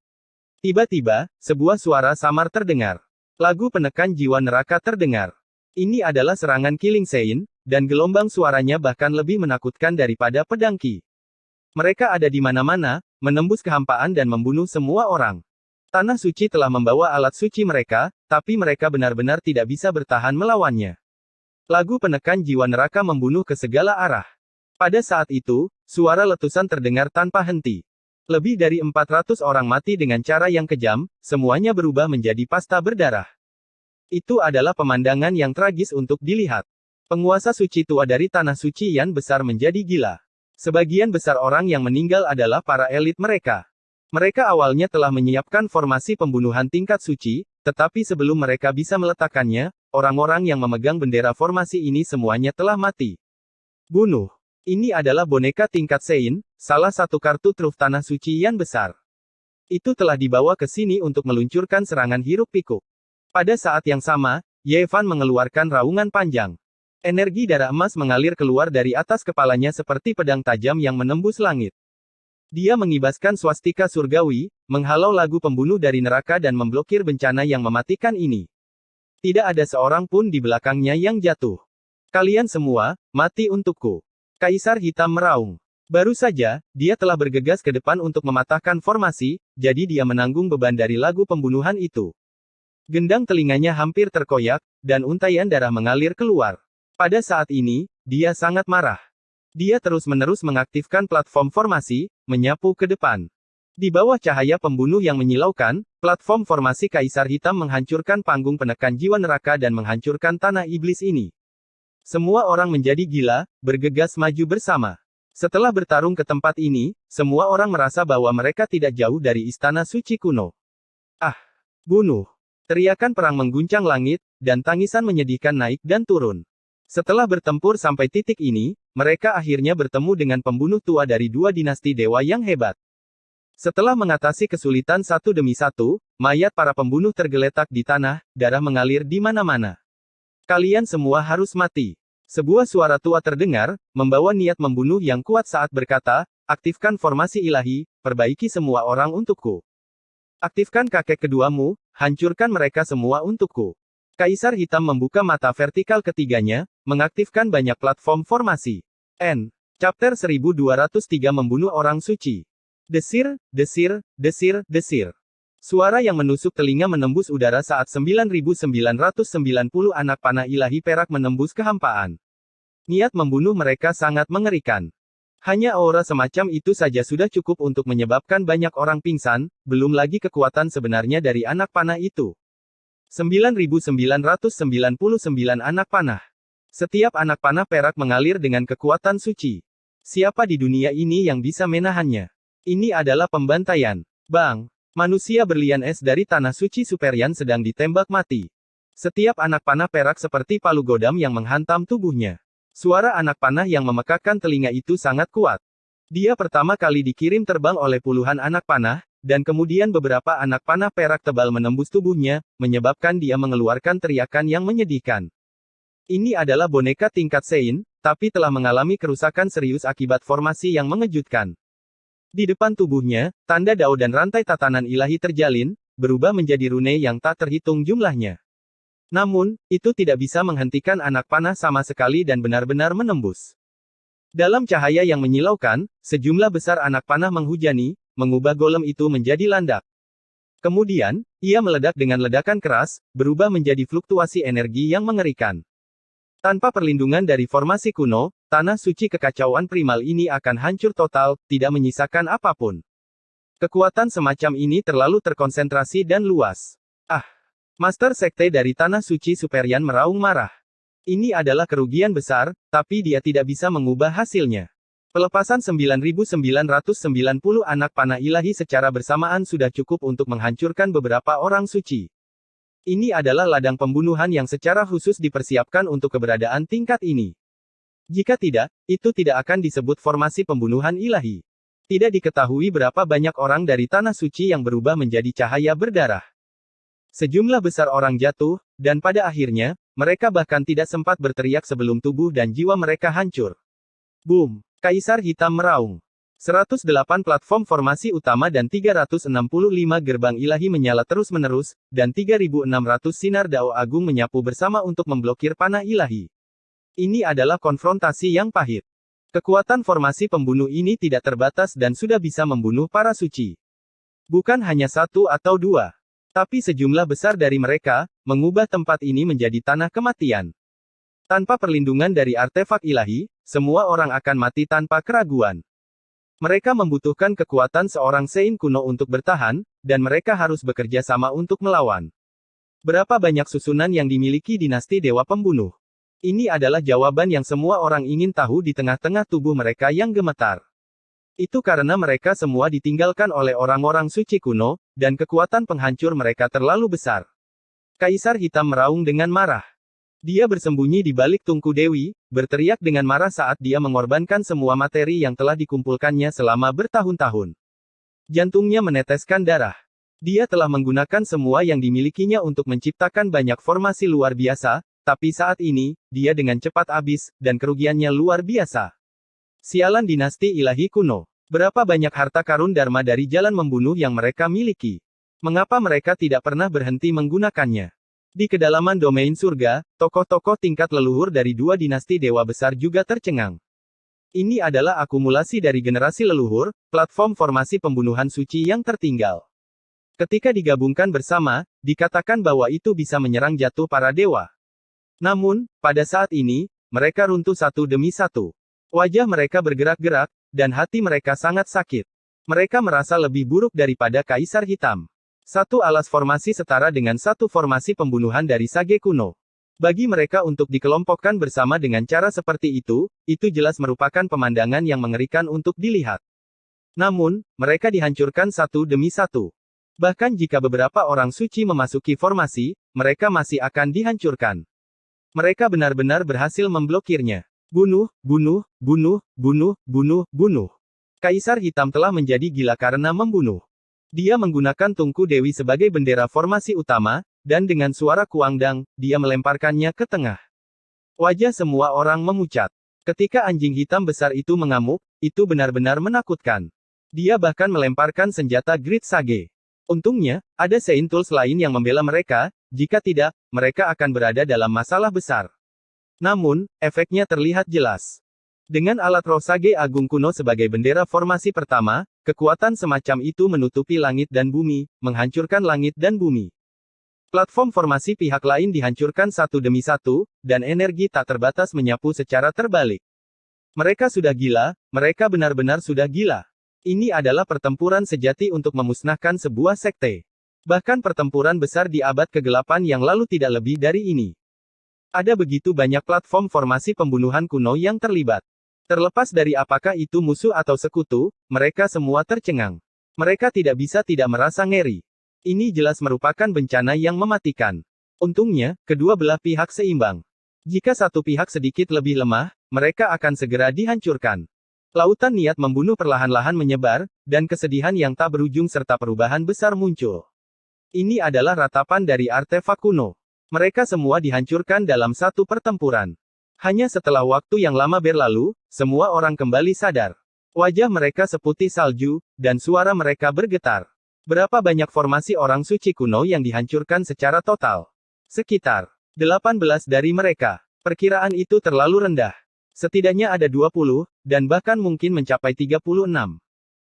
Tiba-tiba, sebuah suara samar terdengar. Lagu penekan jiwa neraka terdengar. Ini adalah serangan Killing Sein, dan gelombang suaranya bahkan lebih menakutkan daripada pedang Qi. Mereka ada di mana-mana, menembus kehampaan dan membunuh semua orang. Tanah suci telah membawa alat suci mereka, tapi mereka benar-benar tidak bisa bertahan melawannya. Lagu penekan jiwa neraka membunuh ke segala arah. Pada saat itu, suara letusan terdengar tanpa henti. Lebih dari 400 orang mati dengan cara yang kejam, semuanya berubah menjadi pasta berdarah. Itu adalah pemandangan yang tragis untuk dilihat. Penguasa suci tua dari tanah suci Yan besar menjadi gila. Sebagian besar orang yang meninggal adalah para elit mereka. Mereka awalnya telah menyiapkan formasi pembunuhan tingkat suci, tetapi sebelum mereka bisa meletakkannya, orang-orang yang memegang bendera formasi ini semuanya telah mati. Bunuh. Ini adalah boneka tingkat Sein, salah satu kartu truf tanah suci Yan besar. Itu telah dibawa ke sini untuk meluncurkan serangan hiruk-pikuk. Pada saat yang sama, Ye Fan mengeluarkan raungan panjang. Energi darah emas mengalir keluar dari atas kepalanya seperti pedang tajam yang menembus langit. Dia mengibaskan swastika surgawi, menghalau lagu pembunuh dari neraka dan memblokir bencana yang mematikan ini. Tidak ada seorang pun di belakangnya yang jatuh. Kalian semua, mati untukku. Kaisar Hitam meraung. Baru saja, dia telah bergegas ke depan untuk mematahkan formasi, jadi dia menanggung beban dari lagu pembunuhan itu. Gendang telinganya hampir terkoyak, dan untaian darah mengalir keluar. Pada saat ini, dia sangat marah. Dia terus-menerus mengaktifkan platform formasi, menyapu ke depan. Di bawah cahaya pembunuh yang menyilaukan, platform formasi Kaisar Hitam menghancurkan panggung penekan jiwa neraka dan menghancurkan tanah iblis ini. Semua orang menjadi gila, bergegas maju bersama. Setelah bertarung ke tempat ini, semua orang merasa bahwa mereka tidak jauh dari istana suci kuno. Ah! Bunuh! Teriakan perang mengguncang langit, dan tangisan menyedihkan naik dan turun. Setelah bertempur sampai titik ini, mereka akhirnya bertemu dengan pembunuh tua dari dua dinasti dewa yang hebat. Setelah mengatasi kesulitan satu demi satu, mayat para pembunuh tergeletak di tanah, darah mengalir di mana-mana. Kalian semua harus mati. Sebuah suara tua terdengar, membawa niat membunuh yang kuat saat berkata, aktifkan formasi ilahi, perbaiki semua orang untukku. Aktifkan kakek keduamu, hancurkan mereka semua untukku. Kaisar Hitam membuka mata vertikal ketiganya, mengaktifkan banyak platform formasi. N. Chapter 1203 Membunuh Orang Suci. Desir, desir, desir, desir. Suara yang menusuk telinga menembus udara saat 9.990 anak panah ilahi perak menembus kehampaan. Niat membunuh mereka sangat mengerikan. Hanya aura semacam itu saja sudah cukup untuk menyebabkan banyak orang pingsan, belum lagi kekuatan sebenarnya dari anak panah itu. 9.999 anak panah. Setiap anak panah perak mengalir dengan kekuatan suci. Siapa di dunia ini yang bisa menahannya? Ini adalah pembantaian. Bang! Manusia berlian es dari tanah suci Superian sedang ditembak mati. Setiap anak panah perak seperti palu godam yang menghantam tubuhnya. Suara anak panah yang memekakkan telinga itu sangat kuat. Dia pertama kali dikirim terbang oleh puluhan anak panah, dan kemudian beberapa anak panah perak tebal menembus tubuhnya, menyebabkan dia mengeluarkan teriakan yang menyedihkan. Ini adalah boneka tingkat Sein, tapi telah mengalami kerusakan serius akibat formasi yang mengejutkan. Di depan tubuhnya, tanda dao dan rantai tatanan ilahi terjalin, berubah menjadi rune yang tak terhitung jumlahnya. Namun, itu tidak bisa menghentikan anak panah sama sekali dan benar-benar menembus. Dalam cahaya yang menyilaukan, sejumlah besar anak panah menghujani, mengubah golem itu menjadi landak. Kemudian, ia meledak dengan ledakan keras, berubah menjadi fluktuasi energi yang mengerikan. Tanpa perlindungan dari formasi kuno, tanah suci kekacauan primal ini akan hancur total, tidak menyisakan apapun. Kekuatan semacam ini terlalu terkonsentrasi dan luas. Ah! Master Sekte dari Tanah Suci Superian meraung marah. Ini adalah kerugian besar, tapi dia tidak bisa mengubah hasilnya. Pelepasan 9.990 anak panah ilahi secara bersamaan sudah cukup untuk menghancurkan beberapa orang suci. Ini adalah ladang pembunuhan yang secara khusus dipersiapkan untuk keberadaan tingkat ini. Jika tidak, itu tidak akan disebut formasi pembunuhan ilahi. Tidak diketahui berapa banyak orang dari Tanah Suci yang berubah menjadi cahaya berdarah. Sejumlah besar orang jatuh, dan pada akhirnya, mereka bahkan tidak sempat berteriak sebelum tubuh dan jiwa mereka hancur. Boom! Kaisar Hitam meraung. 108 platform formasi utama dan 365 gerbang ilahi menyala terus-menerus, dan 3.600 sinar dao agung menyapu bersama untuk memblokir panah ilahi. Ini adalah konfrontasi yang pahit. Kekuatan formasi pembunuh ini tidak terbatas dan sudah bisa membunuh para suci. Bukan hanya satu atau dua, tapi sejumlah besar dari mereka, mengubah tempat ini menjadi tanah kematian. Tanpa perlindungan dari artefak ilahi, semua orang akan mati tanpa keraguan. Mereka membutuhkan kekuatan seorang Sein kuno untuk bertahan, dan mereka harus bekerja sama untuk melawan. Berapa banyak susunan yang dimiliki dinasti Dewa Pembunuh? Ini adalah jawaban yang semua orang ingin tahu di tengah-tengah tubuh mereka yang gemetar. Itu karena mereka semua ditinggalkan oleh orang-orang suci kuno, dan kekuatan penghancur mereka terlalu besar. Kaisar Hitam meraung dengan marah. Dia bersembunyi di balik tungku Dewi, berteriak dengan marah saat dia mengorbankan semua materi yang telah dikumpulkannya selama bertahun-tahun. Jantungnya meneteskan darah. Dia telah menggunakan semua yang dimilikinya untuk menciptakan banyak formasi luar biasa, tapi saat ini, dia dengan cepat habis, dan kerugiannya luar biasa. Sialan dinasti ilahi kuno. Berapa banyak harta karun Dharma dari jalan membunuh yang mereka miliki? Mengapa mereka tidak pernah berhenti menggunakannya? Di kedalaman domain surga, tokoh-tokoh tingkat leluhur dari dua dinasti dewa besar juga tercengang. Ini adalah akumulasi dari generasi leluhur, platform formasi pembunuhan suci yang tertinggal. Ketika digabungkan bersama, dikatakan bahwa itu bisa menyerang jatuh para dewa. Namun, pada saat ini, mereka runtuh satu demi satu. Wajah mereka bergerak-gerak, dan hati mereka sangat sakit. Mereka merasa lebih buruk daripada Kaisar Hitam. Satu alas formasi setara dengan satu formasi pembunuhan dari Sage kuno. Bagi mereka untuk dikelompokkan bersama dengan cara seperti itu jelas merupakan pemandangan yang mengerikan untuk dilihat. Namun, mereka dihancurkan satu demi satu. Bahkan jika beberapa orang suci memasuki formasi, mereka masih akan dihancurkan. Mereka benar-benar berhasil memblokirnya. Bunuh, bunuh, bunuh, bunuh, bunuh, bunuh. Kaisar Hitam telah menjadi gila karena membunuh. Dia menggunakan tungku Dewi sebagai bendera formasi utama, dan dengan suara kuangdang, dia melemparkannya ke tengah. Wajah semua orang memucat. Ketika anjing hitam besar itu mengamuk, itu benar-benar menakutkan. Dia bahkan melemparkan senjata Great Sage. Untungnya, ada Sein Tools lain yang membela mereka, jika tidak, mereka akan berada dalam masalah besar. Namun, efeknya terlihat jelas. Dengan alat roh Sage Agung kuno sebagai bendera formasi pertama, kekuatan semacam itu menutupi langit dan bumi, menghancurkan langit dan bumi. Platform formasi pihak lain dihancurkan satu demi satu, dan energi tak terbatas menyapu secara terbalik. Mereka sudah gila, mereka benar-benar sudah gila. Ini adalah pertempuran sejati untuk memusnahkan sebuah sekte. Bahkan pertempuran besar di abad kegelapan yang lalu tidak lebih dari ini. Ada begitu banyak platform formasi pembunuhan kuno yang terlibat. Terlepas dari apakah itu musuh atau sekutu, mereka semua tercengang. Mereka tidak bisa tidak merasa ngeri. Ini jelas merupakan bencana yang mematikan. Untungnya, kedua belah pihak seimbang. Jika satu pihak sedikit lebih lemah, mereka akan segera dihancurkan. Lautan niat membunuh perlahan-lahan menyebar, dan kesedihan yang tak berujung serta perubahan besar muncul. Ini adalah ratapan dari artefak kuno. Mereka semua dihancurkan dalam satu pertempuran. Hanya setelah waktu yang lama berlalu, semua orang kembali sadar. Wajah mereka seputih salju, dan suara mereka bergetar. Berapa banyak formasi orang suci kuno yang dihancurkan secara total? Sekitar 18 dari mereka. Perkiraan itu terlalu rendah. Setidaknya ada 20, dan bahkan mungkin mencapai 36.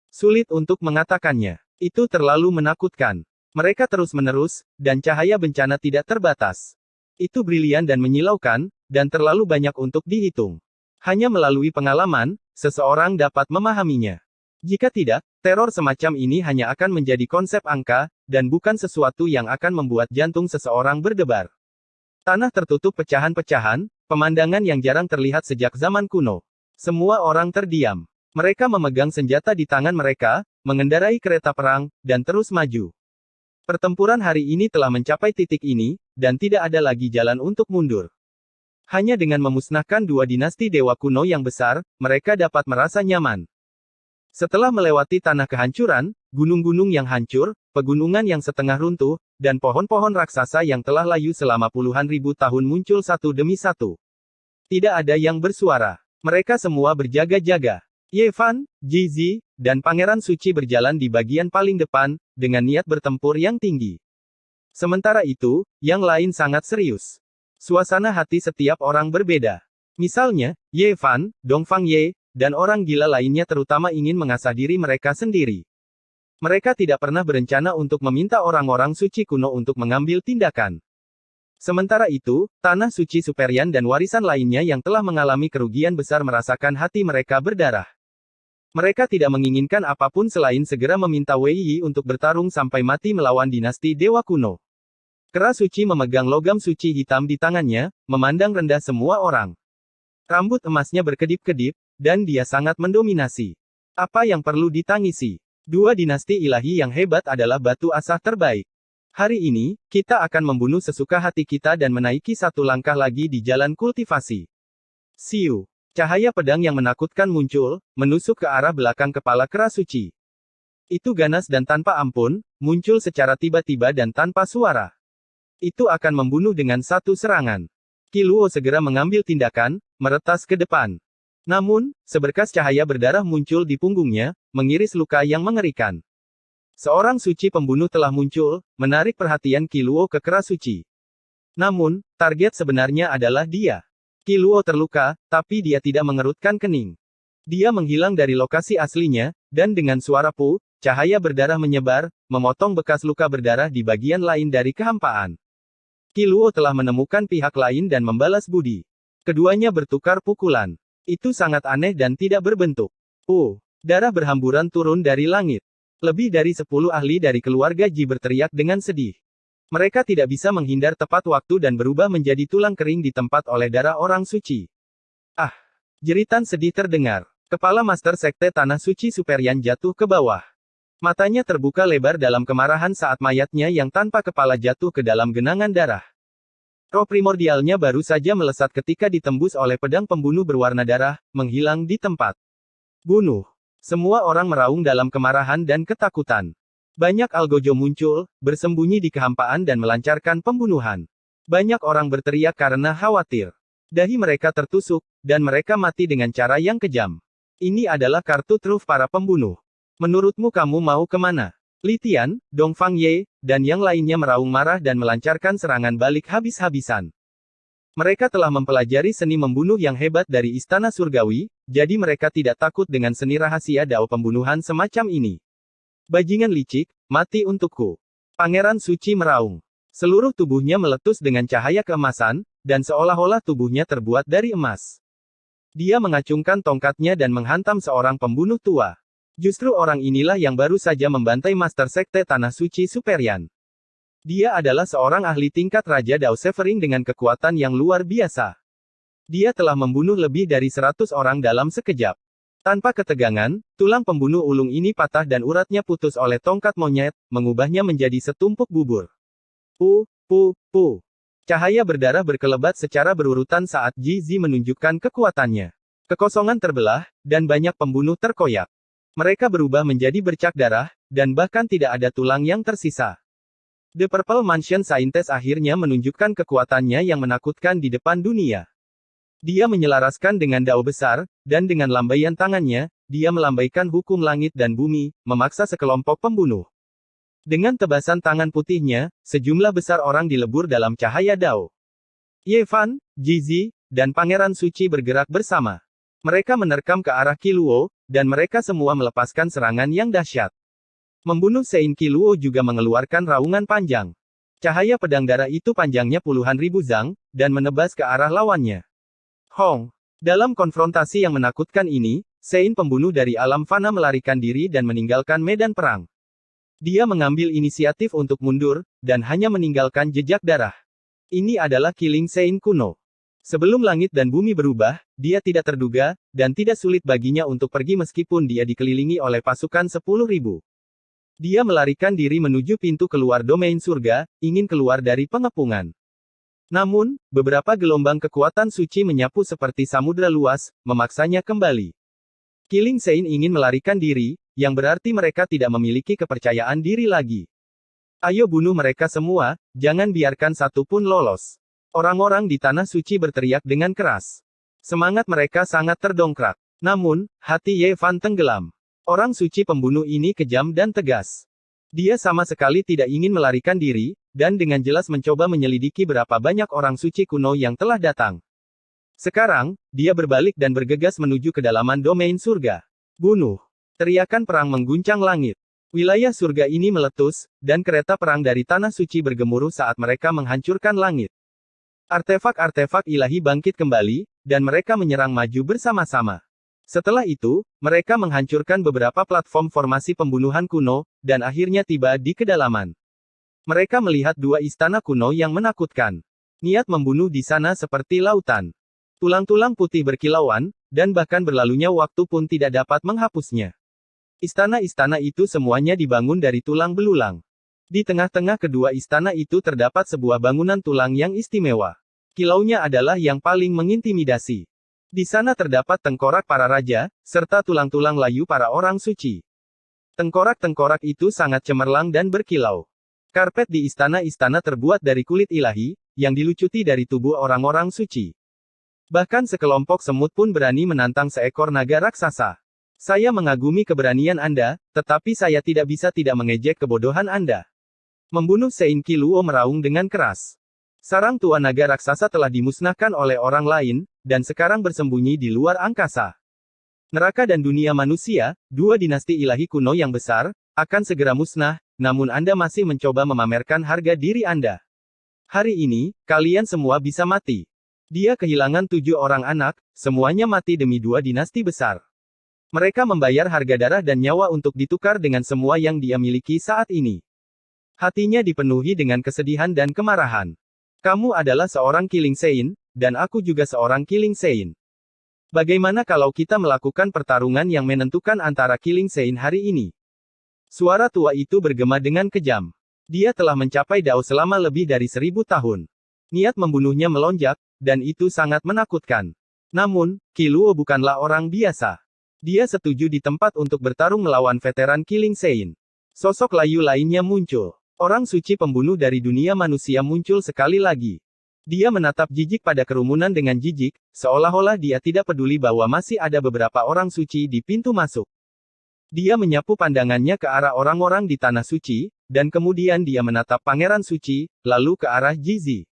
Sulit untuk mengatakannya. Itu terlalu menakutkan. Mereka terus-menerus, dan cahaya bencana tidak terbatas. Itu brilian dan menyilaukan, dan terlalu banyak untuk dihitung. Hanya melalui pengalaman, seseorang dapat memahaminya. Jika tidak, teror semacam ini hanya akan menjadi konsep angka, dan bukan sesuatu yang akan membuat jantung seseorang berdebar. Tanah tertutup pecahan-pecahan, pemandangan yang jarang terlihat sejak zaman kuno. Semua orang terdiam. Mereka memegang senjata di tangan mereka, mengendarai kereta perang, dan terus maju. Pertempuran hari ini telah mencapai titik ini, dan tidak ada lagi jalan untuk mundur. Hanya dengan memusnahkan dua dinasti dewa kuno yang besar, mereka dapat merasa nyaman. Setelah melewati tanah kehancuran, gunung-gunung yang hancur, pegunungan yang setengah runtuh, dan pohon-pohon raksasa yang telah layu selama puluhan ribu tahun muncul satu demi satu. Tidak ada yang bersuara. Mereka semua berjaga-jaga. Ye Fan, Ji Zi, dan Pangeran Suci berjalan di bagian paling depan, dengan niat bertempur yang tinggi. Sementara itu, yang lain sangat serius. Suasana hati setiap orang berbeda. Misalnya, Ye Fan, Dongfang Ye, dan orang gila lainnya terutama ingin mengasah diri mereka sendiri. Mereka tidak pernah berencana untuk meminta orang-orang suci kuno untuk mengambil tindakan. Sementara itu, tanah suci Superian dan warisan lainnya yang telah mengalami kerugian besar merasakan hati mereka berdarah. Mereka tidak menginginkan apapun selain segera meminta Wei Yi untuk bertarung sampai mati melawan dinasti Dewa Kuno. Kera suci memegang logam suci hitam di tangannya, memandang rendah semua orang. Rambut emasnya berkedip-kedip, dan dia sangat mendominasi. Apa yang perlu ditangisi? Dua dinasti ilahi yang hebat adalah batu asah terbaik. Hari ini, kita akan membunuh sesuka hati kita dan menaiki satu langkah lagi di jalan kultivasi. Siu. Cahaya pedang yang menakutkan muncul, menusuk ke arah belakang kepala kera suci. Itu ganas dan tanpa ampun, muncul secara tiba-tiba dan tanpa suara. Itu akan membunuh dengan satu serangan. Qi Luo segera mengambil tindakan, meretas ke depan. Namun, seberkas cahaya berdarah muncul di punggungnya, mengiris luka yang mengerikan. Seorang suci pembunuh telah muncul, menarik perhatian Qi Luo ke kera suci. Namun, target sebenarnya adalah dia. Qi Luo terluka, tapi dia tidak mengerutkan kening. Dia menghilang dari lokasi aslinya, dan dengan suara pu, cahaya berdarah menyebar, memotong bekas luka berdarah di bagian lain dari kehampaan. Qi Luo telah menemukan pihak lain dan membalas budi. Keduanya bertukar pukulan. Itu sangat aneh dan tidak berbentuk. Darah berhamburan turun dari langit. Lebih dari 10 ahli dari keluarga Ji berteriak dengan sedih. Mereka tidak bisa menghindar tepat waktu dan berubah menjadi tulang kering di tempat oleh darah orang suci. Ah! Jeritan sedih terdengar. Kepala Master Sekte Tanah Suci Superian jatuh ke bawah. Matanya terbuka lebar dalam kemarahan saat mayatnya yang tanpa kepala jatuh ke dalam genangan darah. Roh primordialnya baru saja melesat ketika ditembus oleh pedang pembunuh berwarna darah, menghilang di tempat. Bunuh. Semua orang meraung dalam kemarahan dan ketakutan. Banyak algojo muncul, bersembunyi di kehampaan dan melancarkan pembunuhan. Banyak orang berteriak karena khawatir. Dahi mereka tertusuk, dan mereka mati dengan cara yang kejam. Ini adalah kartu truf para pembunuh. Menurutmu kamu mau kemana? Li Tian, Dongfang Ye, dan yang lainnya meraung marah dan melancarkan serangan balik habis-habisan. Mereka telah mempelajari seni membunuh yang hebat dari Istana Surgawi, jadi mereka tidak takut dengan seni rahasia dao pembunuhan semacam ini. Bajingan licik, mati untukku. Pangeran Suci meraung. Seluruh tubuhnya meletus dengan cahaya keemasan, dan seolah-olah tubuhnya terbuat dari emas. Dia mengacungkan tongkatnya dan menghantam seorang pembunuh tua. Justru orang inilah yang baru saja membantai Master Sekte Tanah Suci Superian. Dia adalah seorang ahli tingkat Raja Dao Severing dengan kekuatan yang luar biasa. Dia telah membunuh lebih dari 100 orang dalam sekejap. Tanpa ketegangan, tulang pembunuh ulung ini patah dan uratnya putus oleh tongkat monyet, mengubahnya menjadi setumpuk bubur. Cahaya berdarah berkelebat secara berurutan saat Ji Zi menunjukkan kekuatannya. Kekosongan terbelah, dan banyak pembunuh terkoyak. Mereka berubah menjadi bercak darah, dan bahkan tidak ada tulang yang tersisa. The Purple Mansion Scientist akhirnya menunjukkan kekuatannya yang menakutkan di depan dunia. Dia menyelaraskan dengan dao besar, dan dengan lambaian tangannya, dia melambaikan hukum langit dan bumi, memaksa sekelompok pembunuh. Dengan tebasan tangan putihnya, sejumlah besar orang dilebur dalam cahaya dao. Ye Fan, Ji Zi, dan Pangeran Suci bergerak bersama. Mereka menerkam ke arah Qiluo, dan mereka semua melepaskan serangan yang dahsyat. Membunuh Sein Qiluo juga mengeluarkan raungan panjang. Cahaya pedang darah itu panjangnya puluhan ribu zang, dan menebas ke arah lawannya. Hong! Dalam konfrontasi yang menakutkan ini, Sein pembunuh dari alam fana melarikan diri dan meninggalkan medan perang. Dia mengambil inisiatif untuk mundur, dan hanya meninggalkan jejak darah. Ini adalah Killing Sein kuno. Sebelum langit dan bumi berubah, dia tidak terduga, dan tidak sulit baginya untuk pergi meskipun dia dikelilingi oleh pasukan 10.000. Dia melarikan diri menuju pintu keluar domain surga, ingin keluar dari pengepungan. Namun, beberapa gelombang kekuatan suci menyapu seperti samudra luas, memaksanya kembali. Killing Sein ingin melarikan diri, yang berarti mereka tidak memiliki kepercayaan diri lagi. Ayo bunuh mereka semua, jangan biarkan satu pun lolos. Orang-orang di Tanah Suci berteriak dengan keras. Semangat mereka sangat terdongkrak. Namun, hati Ye Fan tenggelam. Orang suci pembunuh ini kejam dan tegas. Dia sama sekali tidak ingin melarikan diri, dan dengan jelas mencoba menyelidiki berapa banyak orang suci kuno yang telah datang. Sekarang, dia berbalik dan bergegas menuju kedalaman domain surga. Bunuh! Teriakan perang mengguncang langit. Wilayah surga ini meletus, dan kereta perang dari Tanah Suci bergemuruh saat mereka menghancurkan langit. Artefak-artefak ilahi bangkit kembali, dan mereka menyerang maju bersama-sama. Setelah itu, mereka menghancurkan beberapa platform formasi pembunuhan kuno, dan akhirnya tiba di kedalaman. Mereka melihat dua istana kuno yang menakutkan. Niat membunuh di sana seperti lautan. Tulang-tulang putih berkilauan, dan bahkan berlalunya waktu pun tidak dapat menghapusnya. Istana-istana itu semuanya dibangun dari tulang belulang. Di tengah-tengah kedua istana itu terdapat sebuah bangunan tulang yang istimewa. Kilaunya adalah yang paling mengintimidasi. Di sana terdapat tengkorak para raja, serta tulang-tulang layu para orang suci. Tengkorak-tengkorak itu sangat cemerlang dan berkilau. Karpet di istana-istana terbuat dari kulit ilahi, yang dilucuti dari tubuh orang-orang suci. Bahkan sekelompok semut pun berani menantang seekor naga raksasa. Saya mengagumi keberanian Anda, tetapi saya tidak bisa tidak mengejek kebodohan Anda. Membunuh Sein Qiluo meraung dengan keras. Sarang tua naga raksasa telah dimusnahkan oleh orang lain, dan sekarang bersembunyi di luar angkasa. Neraka dan dunia manusia, dua dinasti ilahi kuno yang besar, akan segera musnah, namun Anda masih mencoba memamerkan harga diri Anda. Hari ini, kalian semua bisa mati. Dia kehilangan 7 orang anak, semuanya mati demi dua dinasti besar. Mereka membayar harga darah dan nyawa untuk ditukar dengan semua yang dia miliki saat ini. Hatinya dipenuhi dengan kesedihan dan kemarahan. Kamu adalah seorang Killing Sein, dan aku juga seorang Killing Sein. Bagaimana kalau kita melakukan pertarungan yang menentukan antara Killing Sein hari ini? Suara tua itu bergema dengan kejam. Dia telah mencapai Dao selama lebih dari 1000 tahun. Niat membunuhnya melonjak, dan itu sangat menakutkan. Namun, Qiluo bukanlah orang biasa. Dia setuju di tempat untuk bertarung melawan veteran Killing Sein. Sosok layu lainnya muncul. Orang suci pembunuh dari dunia manusia muncul sekali lagi. Dia menatap jijik pada kerumunan dengan jijik, seolah-olah dia tidak peduli bahwa masih ada beberapa orang suci di pintu masuk. Dia menyapu pandangannya ke arah orang-orang di Tanah Suci, dan kemudian dia menatap Pangeran Suci, lalu ke arah Jizi.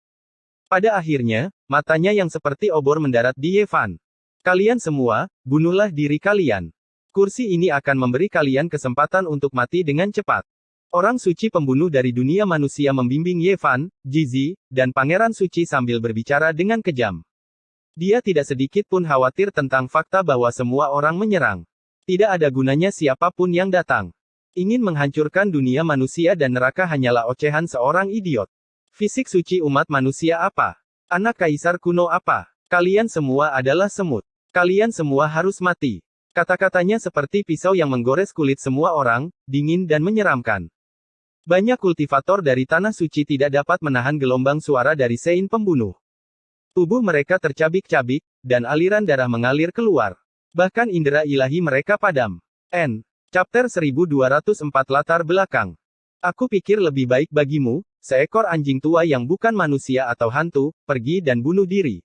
Pada akhirnya, matanya yang seperti obor mendarat di Ye Fan. Kalian semua, bunuhlah diri kalian. Kursi ini akan memberi kalian kesempatan untuk mati dengan cepat. Orang suci pembunuh dari dunia manusia membimbing Ye Fan, Jizi, dan Pangeran Suci sambil berbicara dengan kejam. Dia tidak sedikit pun khawatir tentang fakta bahwa semua orang menyerang. Tidak ada gunanya siapapun yang datang. Ingin menghancurkan dunia manusia dan neraka hanyalah ocehan seorang idiot. Fisik suci umat manusia apa? Anak kaisar kuno apa? Kalian semua adalah semut. Kalian semua harus mati. Kata-katanya seperti pisau yang menggores kulit semua orang, dingin dan menyeramkan. Banyak kultivator dari Tanah Suci tidak dapat menahan gelombang suara dari Sein pembunuh. Tubuh mereka tercabik-cabik, dan aliran darah mengalir keluar. Bahkan indera ilahi mereka padam. N. Chapter 1204 Latar belakang. Aku pikir lebih baik bagimu, seekor anjing tua yang bukan manusia atau hantu, pergi dan bunuh diri.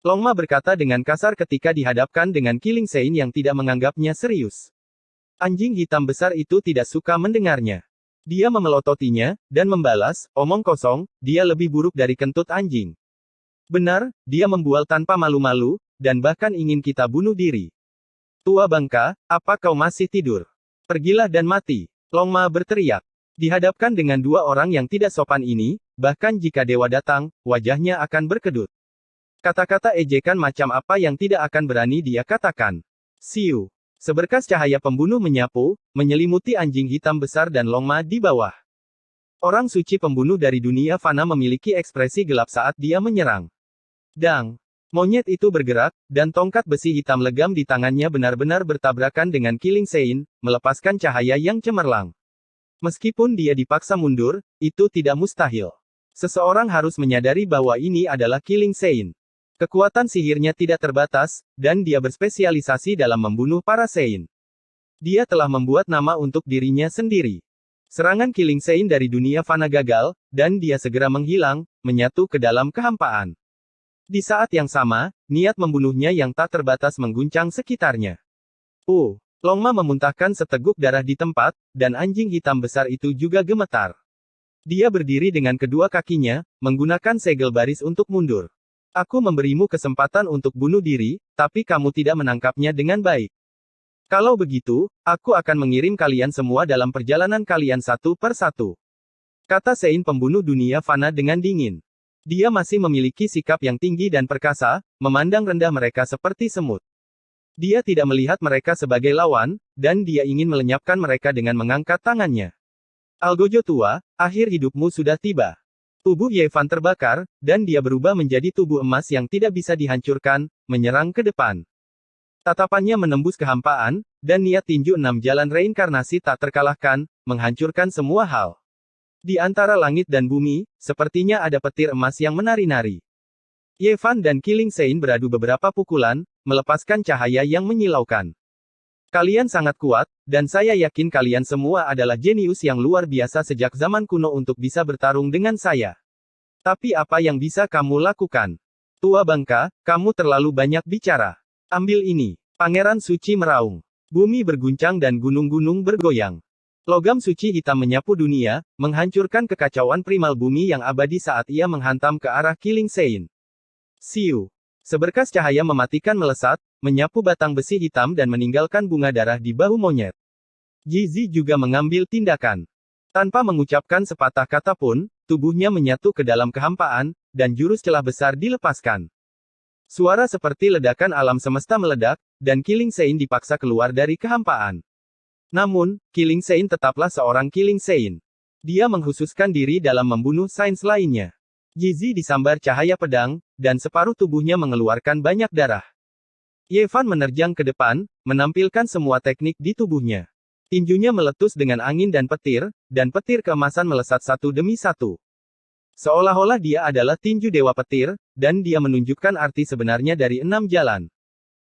Longma berkata dengan kasar ketika dihadapkan dengan Killing Sein yang tidak menganggapnya serius. Anjing hitam besar itu tidak suka mendengarnya. Dia memelototinya, dan membalas, omong kosong, dia lebih buruk dari kentut anjing. Benar, dia membual tanpa malu-malu, dan bahkan ingin kita bunuh diri. Tua bangka, apa kau masih tidur? Pergilah dan mati. Longma berteriak. Dihadapkan dengan dua orang yang tidak sopan ini, bahkan jika dewa datang, wajahnya akan berkedut. Kata-kata ejekan macam apa yang tidak akan berani dia katakan. Siu. Seberkas cahaya pembunuh menyapu, menyelimuti anjing hitam besar dan Longma di bawah. Orang suci pembunuh dari dunia fana memiliki ekspresi gelap saat dia menyerang. Dang. Monyet itu bergerak, dan tongkat besi hitam legam di tangannya benar-benar bertabrakan dengan Killing Sein, melepaskan cahaya yang cemerlang. Meskipun dia dipaksa mundur, itu tidak mustahil. Seseorang harus menyadari bahwa ini adalah Killing Sein. Kekuatan sihirnya tidak terbatas, dan dia berspesialisasi dalam membunuh para Sein. Dia telah membuat nama untuk dirinya sendiri. Serangan Killing Sein dari dunia fana gagal, dan dia segera menghilang, menyatu ke dalam kehampaan. Di saat yang sama, niat membunuhnya yang tak terbatas mengguncang sekitarnya. Longma memuntahkan seteguk darah di tempat, dan anjing hitam besar itu juga gemetar. Dia berdiri dengan kedua kakinya, menggunakan segel baris untuk mundur. Aku memberimu kesempatan untuk bunuh diri, tapi kamu tidak menangkapnya dengan baik. Kalau begitu, aku akan mengirim kalian semua dalam perjalanan kalian satu per satu. Kata Sein pembunuh dunia fana dengan dingin. Dia masih memiliki sikap yang tinggi dan perkasa, memandang rendah mereka seperti semut. Dia tidak melihat mereka sebagai lawan, dan dia ingin melenyapkan mereka dengan mengangkat tangannya. Algojo tua, akhir hidupmu sudah tiba. Tubuh Yevan terbakar, dan dia berubah menjadi tubuh emas yang tidak bisa dihancurkan, menyerang ke depan. Tatapannya menembus kehampaan, dan niat tinju 6 jalan reinkarnasi tak terkalahkan, menghancurkan semua hal. Di antara langit dan bumi, sepertinya ada petir emas yang menari-nari. Yevan dan Killing Sein beradu beberapa pukulan, melepaskan cahaya yang menyilaukan. Kalian sangat kuat, dan saya yakin kalian semua adalah jenius yang luar biasa sejak zaman kuno untuk bisa bertarung dengan saya. Tapi apa yang bisa kamu lakukan? Tua bangka, kamu terlalu banyak bicara. Ambil ini. Pangeran Suci meraung. Bumi berguncang dan gunung-gunung bergoyang. Logam suci hitam menyapu dunia, menghancurkan kekacauan primal bumi yang abadi saat ia menghantam ke arah Killing Sein. Siu. Seberkas cahaya mematikan melesat, menyapu batang besi hitam dan meninggalkan bunga darah di bahu monyet. Jizi juga mengambil tindakan. Tanpa mengucapkan sepatah kata pun, tubuhnya menyatu ke dalam kehampaan, dan jurus celah besar dilepaskan. Suara seperti ledakan alam semesta meledak, dan Killing Sein dipaksa keluar dari kehampaan. Namun, Killing Sein tetaplah seorang Killing Sein. Dia menghususkan diri dalam membunuh sains lainnya. Jizi disambar cahaya pedang, dan separuh tubuhnya mengeluarkan banyak darah. Yevan menerjang ke depan, menampilkan semua teknik di tubuhnya. Tinjunya meletus dengan angin dan petir keemasan melesat satu demi satu. Seolah-olah dia adalah tinju dewa petir, dan dia menunjukkan arti sebenarnya dari 6 jalan.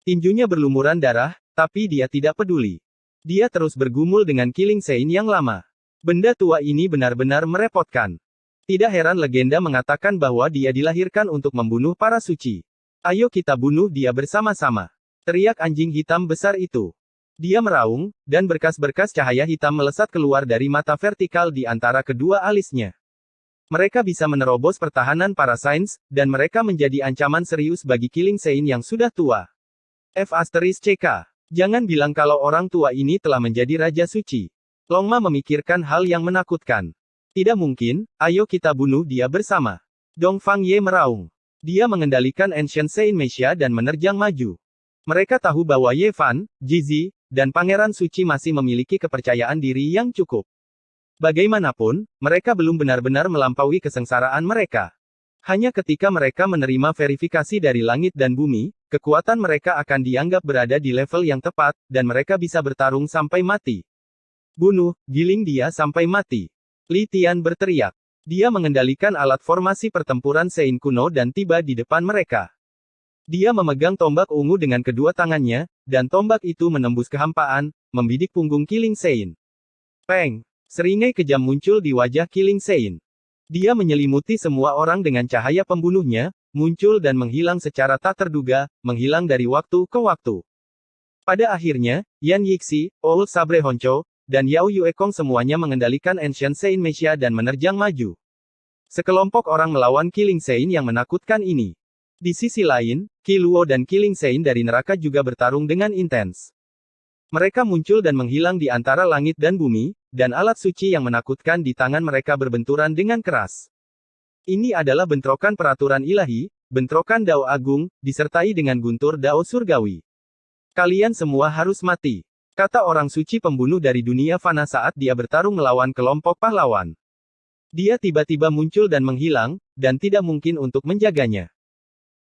Tinjunya berlumuran darah, tapi dia tidak peduli. Dia terus bergumul dengan Killing Sein yang lama. Benda tua ini benar-benar merepotkan. Tidak heran legenda mengatakan bahwa dia dilahirkan untuk membunuh para suci. Ayo kita bunuh dia bersama-sama. Teriak anjing hitam besar itu. Dia meraung, dan berkas-berkas cahaya hitam melesat keluar dari mata vertikal di antara kedua alisnya. Mereka bisa menerobos pertahanan para sains, dan mereka menjadi ancaman serius bagi Killing Sein yang sudah tua. F***CK. Jangan bilang kalau orang tua ini telah menjadi Raja Suci. Longma memikirkan hal yang menakutkan. Tidak mungkin, ayo kita bunuh dia bersama. Dongfang Ye meraung. Dia mengendalikan Ancient Sein Meshia dan menerjang maju. Mereka tahu bahwa Yevan, Jizi, dan Pangeran Suci masih memiliki kepercayaan diri yang cukup. Bagaimanapun, mereka belum benar-benar melampaui kesengsaraan mereka. Hanya ketika mereka menerima verifikasi dari langit dan bumi, kekuatan mereka akan dianggap berada di level yang tepat, dan mereka bisa bertarung sampai mati. Bunuh, giling dia sampai mati. Li Tian berteriak. Dia mengendalikan alat formasi pertempuran Sein kuno dan tiba di depan mereka. Dia memegang tombak ungu dengan kedua tangannya, dan tombak itu menembus kehampaan, membidik punggung Killing Sein. Peng! Seringai kejam muncul di wajah Killing Sein. Dia menyelimuti semua orang dengan cahaya pembunuhnya, muncul dan menghilang secara tak terduga, menghilang dari waktu ke waktu. Pada akhirnya, Yan Yixi, Old Sabre Honcho, dan Yao Yuekong semuanya mengendalikan Ancient Sein Meshia dan menerjang maju. Sekelompok orang melawan Killing Sein yang menakutkan ini. Di sisi lain, Qi Luo dan Qi Lingxin dari neraka juga bertarung dengan intens. Mereka muncul dan menghilang di antara langit dan bumi, dan alat suci yang menakutkan di tangan mereka berbenturan dengan keras. Ini adalah bentrokan peraturan ilahi, bentrokan Dao Agung, disertai dengan guntur Dao Surgawi. Kalian semua harus mati, kata orang suci pembunuh dari dunia fana saat dia bertarung melawan kelompok pahlawan. Dia tiba-tiba muncul dan menghilang, dan tidak mungkin untuk menjaganya.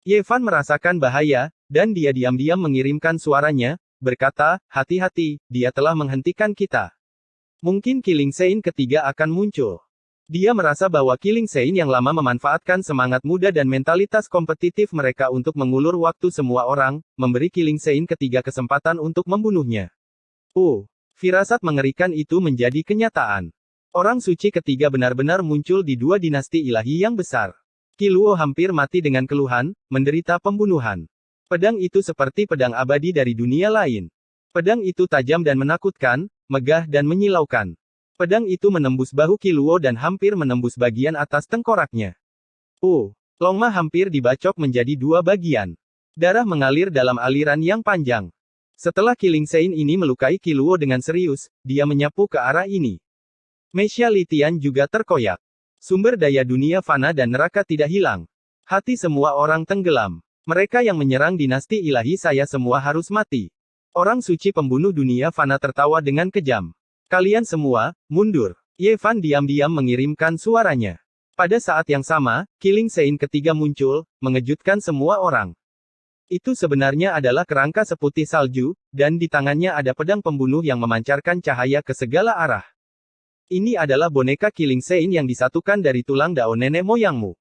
Ye Fan merasakan bahaya, dan dia diam-diam mengirimkan suaranya, berkata, hati-hati, dia telah menghentikan kita. Mungkin Qi Lingxin ketiga akan muncul. Dia merasa bahwa Qi Lingxin yang lama memanfaatkan semangat muda dan mentalitas kompetitif mereka untuk mengulur waktu semua orang, memberi Qi Lingxin ketiga kesempatan untuk membunuhnya. Firasat mengerikan itu menjadi kenyataan. Orang suci ketiga benar-benar muncul di dua dinasti ilahi yang besar. Qi Luo hampir mati dengan keluhan, menderita pembunuhan. Pedang itu seperti pedang abadi dari dunia lain. Pedang itu tajam dan menakutkan, megah dan menyilaukan. Pedang itu menembus bahu Qi Luo dan hampir menembus bagian atas tengkoraknya. Longma hampir dibacok menjadi dua bagian. Darah mengalir dalam aliran yang panjang. Setelah Qi Lingxin ini melukai Qi Luo dengan serius, dia menyapu ke arah ini. Meisha Litian juga terkoyak. Sumber daya dunia fana dan neraka tidak hilang. Hati semua orang tenggelam. Mereka yang menyerang dinasti ilahi saya semua harus mati. Orang suci pembunuh dunia fana tertawa dengan kejam. Kalian semua, mundur. Ye Fan diam-diam mengirimkan suaranya. Pada saat yang sama, Qi Lingxin ketiga muncul, mengejutkan semua orang. Itu sebenarnya adalah kerangka seputih salju, dan di tangannya ada pedang pembunuh yang memancarkan cahaya ke segala arah. Ini adalah boneka Qi Lingxin yang disatukan dari tulang Dao nenek moyangmu.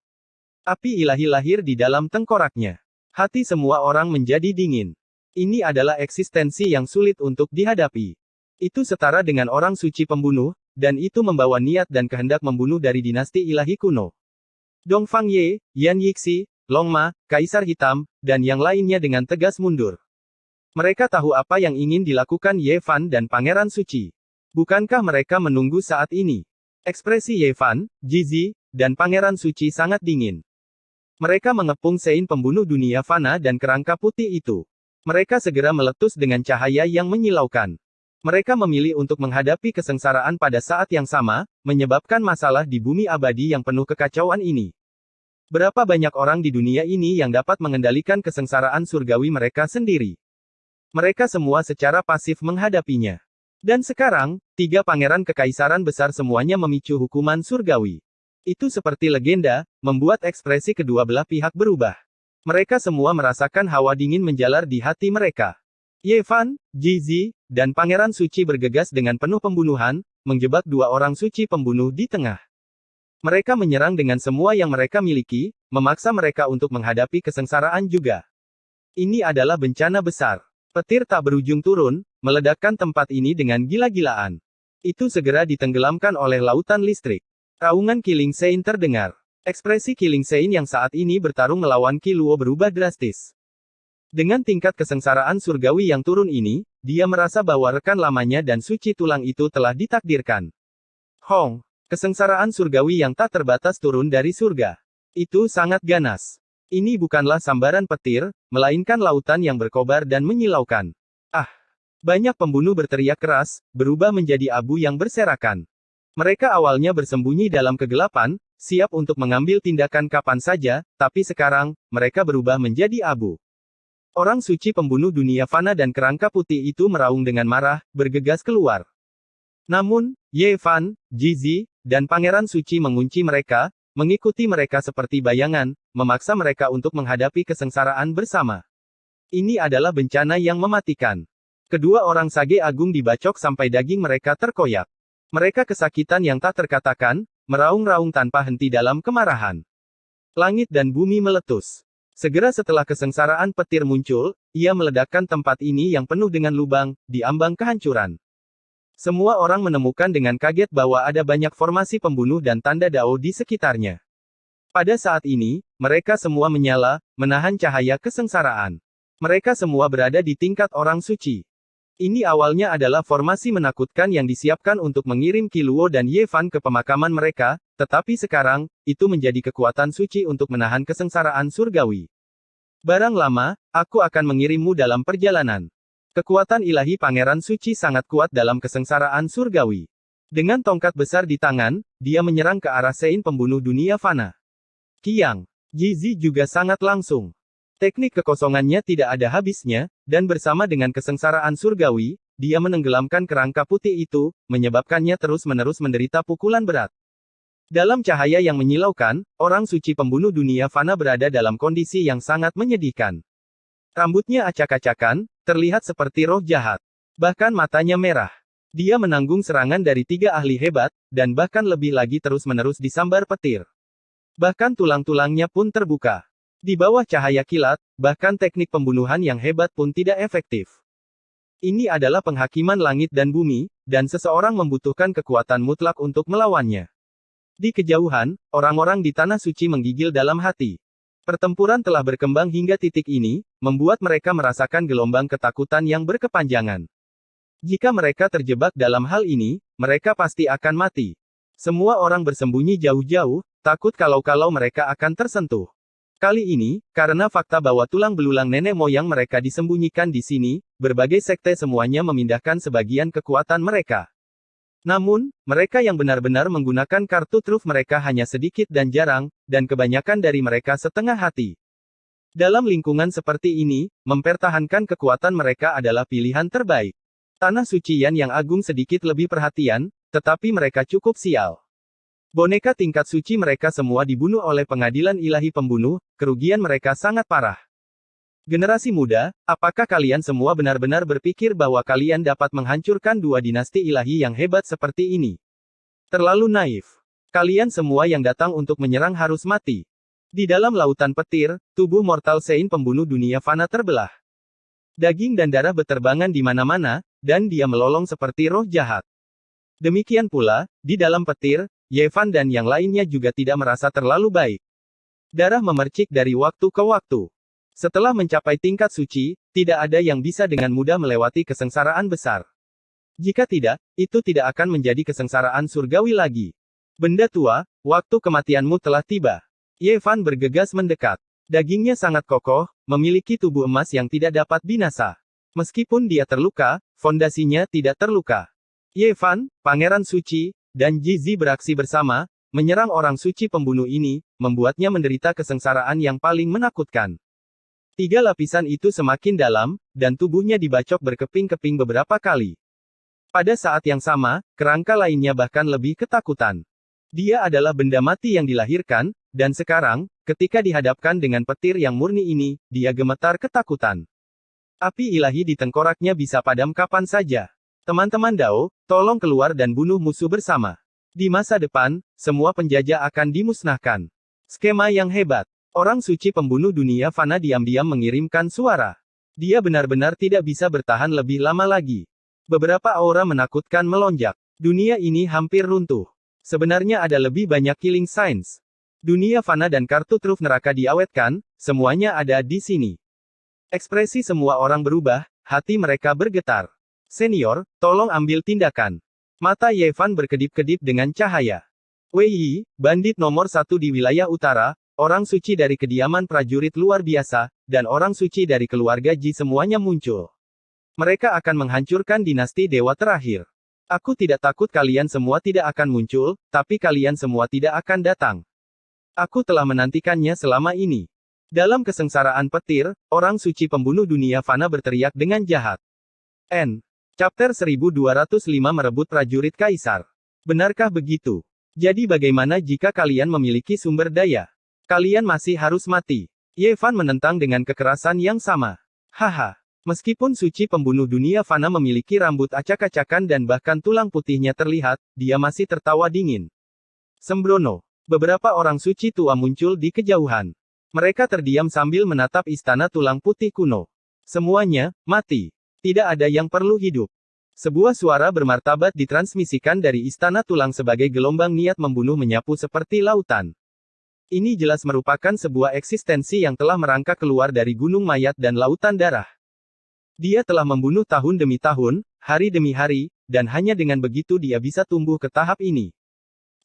Api ilahi lahir di dalam tengkoraknya. Hati semua orang menjadi dingin. Ini adalah eksistensi yang sulit untuk dihadapi. Itu setara dengan orang suci pembunuh, dan itu membawa niat dan kehendak membunuh dari dinasti ilahi kuno. Dongfang Ye, Yan Yixi, Longma, Kaisar Hitam, dan yang lainnya dengan tegas mundur. Mereka tahu apa yang ingin dilakukan Ye Fan dan Pangeran Suci. Bukankah mereka menunggu saat ini? Ekspresi Ye Fan, Jizi, dan Pangeran Suci sangat dingin. Mereka mengepung Sein pembunuh dunia fana dan kerangka putih itu. Mereka segera meletus dengan cahaya yang menyilaukan. Mereka memilih untuk menghadapi kesengsaraan pada saat yang sama, menyebabkan masalah di bumi abadi yang penuh kekacauan ini. Berapa banyak orang di dunia ini yang dapat mengendalikan kesengsaraan surgawi mereka sendiri? Mereka semua secara pasif menghadapinya. Dan sekarang, tiga pangeran kekaisaran besar semuanya memicu hukuman surgawi. Itu seperti legenda, membuat ekspresi kedua belah pihak berubah. Mereka semua merasakan hawa dingin menjalar di hati mereka. Ye Fan, Jizi, dan Pangeran Suci bergegas dengan penuh pembunuhan, menjebak dua orang suci pembunuh di tengah. Mereka menyerang dengan semua yang mereka miliki, memaksa mereka untuk menghadapi kesengsaraan juga. Ini adalah bencana besar. Petir tak berujung turun, meledakkan tempat ini dengan gila-gilaan. Itu segera ditenggelamkan oleh lautan listrik. Raungan Qi Lingxin terdengar. Ekspresi Qi Lingxin yang saat ini bertarung melawan Qi Luo berubah drastis. Dengan tingkat kesengsaraan surgawi yang turun ini, dia merasa bahwa rekan lamanya dan suci tulang itu telah ditakdirkan. Kesengsaraan surgawi yang tak terbatas turun dari surga. Itu sangat ganas. Ini bukanlah sambaran petir, melainkan lautan yang berkobar dan menyilaukan. Banyak pembunuh berteriak keras, berubah menjadi abu yang berserakan. Mereka awalnya bersembunyi dalam kegelapan, siap untuk mengambil tindakan kapan saja, tapi sekarang, mereka berubah menjadi abu. Orang suci pembunuh dunia fana dan kerangka putih itu meraung dengan marah, bergegas keluar. Namun, Ye Fan, Jizi, dan Pangeran Suci mengunci mereka, mengikuti mereka seperti bayangan, memaksa mereka untuk menghadapi kesengsaraan bersama. Ini adalah bencana yang mematikan. Kedua orang sage agung dibacok sampai daging mereka terkoyak. Mereka kesakitan yang tak terkatakan, meraung-raung tanpa henti dalam kemarahan. Langit dan bumi meletus. Segera setelah kesengsaraan petir muncul, ia meledakkan tempat ini yang penuh dengan lubang, di ambang kehancuran. Semua orang menemukan dengan kaget bahwa ada banyak formasi pembunuh dan tanda Dao di sekitarnya. Pada saat ini, mereka semua menyala, menahan cahaya kesengsaraan. Mereka semua berada di tingkat orang suci. Ini awalnya adalah formasi menakutkan yang disiapkan untuk mengirim Qi Luo dan Ye Fan ke pemakaman mereka, tetapi sekarang, itu menjadi kekuatan suci untuk menahan kesengsaraan surgawi. Barang lama, aku akan mengirimmu dalam perjalanan. Kekuatan ilahi Pangeran Suci sangat kuat dalam kesengsaraan surgawi. Dengan tongkat besar di tangan, dia menyerang ke arah Sein pembunuh dunia fana. Qiang Jizi juga sangat langsung. Teknik kekosongannya tidak ada habisnya, dan bersama dengan kesengsaraan surgawi, dia menenggelamkan kerangka putih itu, menyebabkannya terus-menerus menderita pukulan berat. Dalam cahaya yang menyilaukan, orang suci pembunuh dunia fana berada dalam kondisi yang sangat menyedihkan. Rambutnya acak-acakan, terlihat seperti roh jahat. Bahkan matanya merah. Dia menanggung serangan dari 3 ahli hebat, dan bahkan lebih lagi terus-menerus disambar petir. Bahkan tulang-tulangnya pun terbuka. Di bawah cahaya kilat, bahkan teknik pembunuhan yang hebat pun tidak efektif. Ini adalah penghakiman langit dan bumi, dan seseorang membutuhkan kekuatan mutlak untuk melawannya. Di kejauhan, orang-orang di Tanah Suci menggigil dalam hati. Pertempuran telah berkembang hingga titik ini, membuat mereka merasakan gelombang ketakutan yang berkepanjangan. Jika mereka terjebak dalam hal ini, mereka pasti akan mati. Semua orang bersembunyi jauh-jauh, takut kalau mereka akan tersentuh. Kali ini, karena fakta bahwa tulang belulang nenek moyang mereka disembunyikan di sini, berbagai sekte semuanya memindahkan sebagian kekuatan mereka. Namun, mereka yang benar-benar menggunakan kartu truf mereka hanya sedikit dan jarang, dan kebanyakan dari mereka setengah hati. Dalam lingkungan seperti ini, mempertahankan kekuatan mereka adalah pilihan terbaik. Tanah Sucian yang agung sedikit lebih perhatian, tetapi mereka cukup sial. Boneka tingkat suci mereka semua dibunuh oleh pengadilan ilahi pembunuh, kerugian mereka sangat parah. Generasi muda, apakah kalian semua benar-benar berpikir bahwa kalian dapat menghancurkan 2 dinasti ilahi yang hebat seperti ini? Terlalu naif. Kalian semua yang datang untuk menyerang harus mati. Di dalam lautan petir, tubuh mortal Sein pembunuh dunia fana terbelah. Daging dan darah beterbangan di mana-mana, dan dia melolong seperti roh jahat. Demikian pula, di dalam petir, Ye Fan dan yang lainnya juga tidak merasa terlalu baik. Darah memercik dari waktu ke waktu. Setelah mencapai tingkat suci, tidak ada yang bisa dengan mudah melewati kesengsaraan besar. Jika tidak, itu tidak akan menjadi kesengsaraan surgawi lagi. Benda tua, waktu kematianmu telah tiba. Ye Fan bergegas mendekat. Dagingnya sangat kokoh, memiliki tubuh emas yang tidak dapat binasa. Meskipun dia terluka, fondasinya tidak terluka. Ye Fan, Pangeran Suci, dan Jizi beraksi bersama, menyerang orang suci pembunuh ini, membuatnya menderita kesengsaraan yang paling menakutkan. 3 lapisan itu semakin dalam, dan tubuhnya dibacok berkeping-keping beberapa kali. Pada saat yang sama, kerangka lainnya bahkan lebih ketakutan. Dia adalah benda mati yang dilahirkan, dan sekarang, ketika dihadapkan dengan petir yang murni ini, dia gemetar ketakutan. Api ilahi di tengkoraknya bisa padam kapan saja. Teman-teman Dao, tolong keluar dan bunuh musuh bersama. Di masa depan, semua penjajah akan dimusnahkan. Skema yang hebat. Orang suci pembunuh dunia fana diam-diam mengirimkan suara. Dia benar-benar tidak bisa bertahan lebih lama lagi. Beberapa aura menakutkan melonjak. Dunia ini hampir runtuh. Sebenarnya ada lebih banyak killing signs. Dunia fana dan kartu truf neraka diawetkan, semuanya ada di sini. Ekspresi semua orang berubah, hati mereka bergetar. Senior, tolong ambil tindakan. Mata Ye Fan berkedip-kedip dengan cahaya. Wei Yi, bandit nomor 1 di wilayah utara, orang suci dari kediaman prajurit luar biasa, dan orang suci dari keluarga Ji semuanya muncul. Mereka akan menghancurkan dinasti dewa terakhir. Aku tidak takut kalian semua tidak akan muncul, tapi kalian semua tidak akan datang. Aku telah menantikannya selama ini. Dalam kesengsaraan petir, orang suci pembunuh dunia fana berteriak dengan jahat. N. Chapter 1205 merebut prajurit kaisar. Benarkah begitu? Jadi bagaimana jika kalian memiliki sumber daya? Kalian masih harus mati. Ye Fan menentang dengan kekerasan yang sama. Haha. Meskipun suci pembunuh dunia fana memiliki rambut acak-acakan dan bahkan tulang putihnya terlihat, dia masih tertawa dingin. Sembrono. Beberapa orang suci tua muncul di kejauhan. Mereka terdiam sambil menatap istana tulang putih kuno. Semuanya, mati. Tidak ada yang perlu hidup. Sebuah suara bermartabat ditransmisikan dari istana tulang sebagai gelombang niat membunuh menyapu seperti lautan. Ini jelas merupakan sebuah eksistensi yang telah merangkak keluar dari gunung mayat dan lautan darah. Dia telah membunuh tahun demi tahun, hari demi hari, dan hanya dengan begitu dia bisa tumbuh ke tahap ini.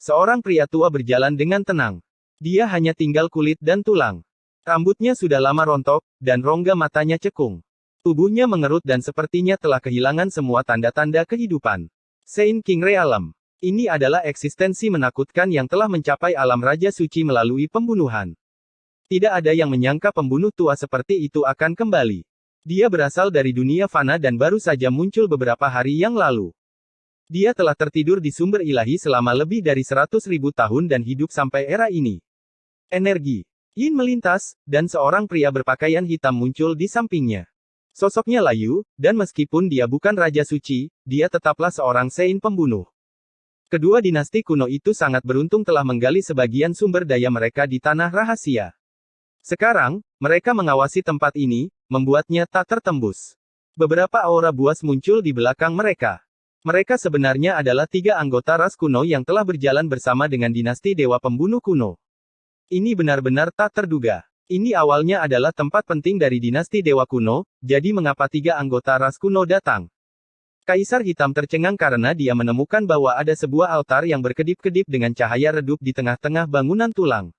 Seorang pria tua berjalan dengan tenang. Dia hanya tinggal kulit dan tulang. Rambutnya sudah lama rontok, dan rongga matanya cekung. Tubuhnya mengerut dan sepertinya telah kehilangan semua tanda-tanda kehidupan. Saint King Realm. Ini adalah eksistensi menakutkan yang telah mencapai alam Raja Suci melalui pembunuhan. Tidak ada yang menyangka pembunuh tua seperti itu akan kembali. Dia berasal dari dunia fana dan baru saja muncul beberapa hari yang lalu. Dia telah tertidur di sumber ilahi selama lebih dari 100.000 tahun dan hidup sampai era ini. Energi Yin melintas, dan seorang pria berpakaian hitam muncul di sampingnya. Sosoknya layu, dan meskipun dia bukan Raja Suci, dia tetaplah seorang Saint pembunuh. Kedua dinasti kuno itu sangat beruntung telah menggali sebagian sumber daya mereka di tanah rahasia. Sekarang, mereka mengawasi tempat ini, membuatnya tak tertembus. Beberapa aura buas muncul di belakang mereka. Mereka sebenarnya adalah 3 anggota ras kuno yang telah berjalan bersama dengan dinasti Dewa Pembunuh kuno. Ini benar-benar tak terduga. Ini awalnya adalah tempat penting dari dinasti Dewa kuno, jadi mengapa 3 anggota ras kuno datang? Kaisar Hitam tercengang karena dia menemukan bahwa ada sebuah altar yang berkedip-kedip dengan cahaya redup di tengah-tengah bangunan tulang.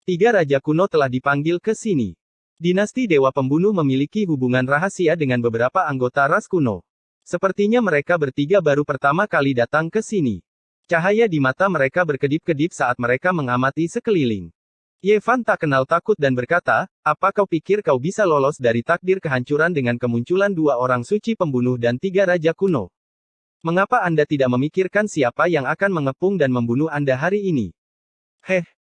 3 raja kuno telah dipanggil ke sini. Dinasti Dewa Pembunuh memiliki hubungan rahasia dengan beberapa anggota ras kuno. Sepertinya mereka bertiga baru pertama kali datang ke sini. Cahaya di mata mereka berkedip-kedip saat mereka mengamati sekeliling. Yevan tak kenal takut dan berkata, apa kau pikir kau bisa lolos dari takdir kehancuran dengan kemunculan 2 orang suci pembunuh dan 3 raja kuno? Mengapa Anda tidak memikirkan siapa yang akan mengepung dan membunuh Anda hari ini?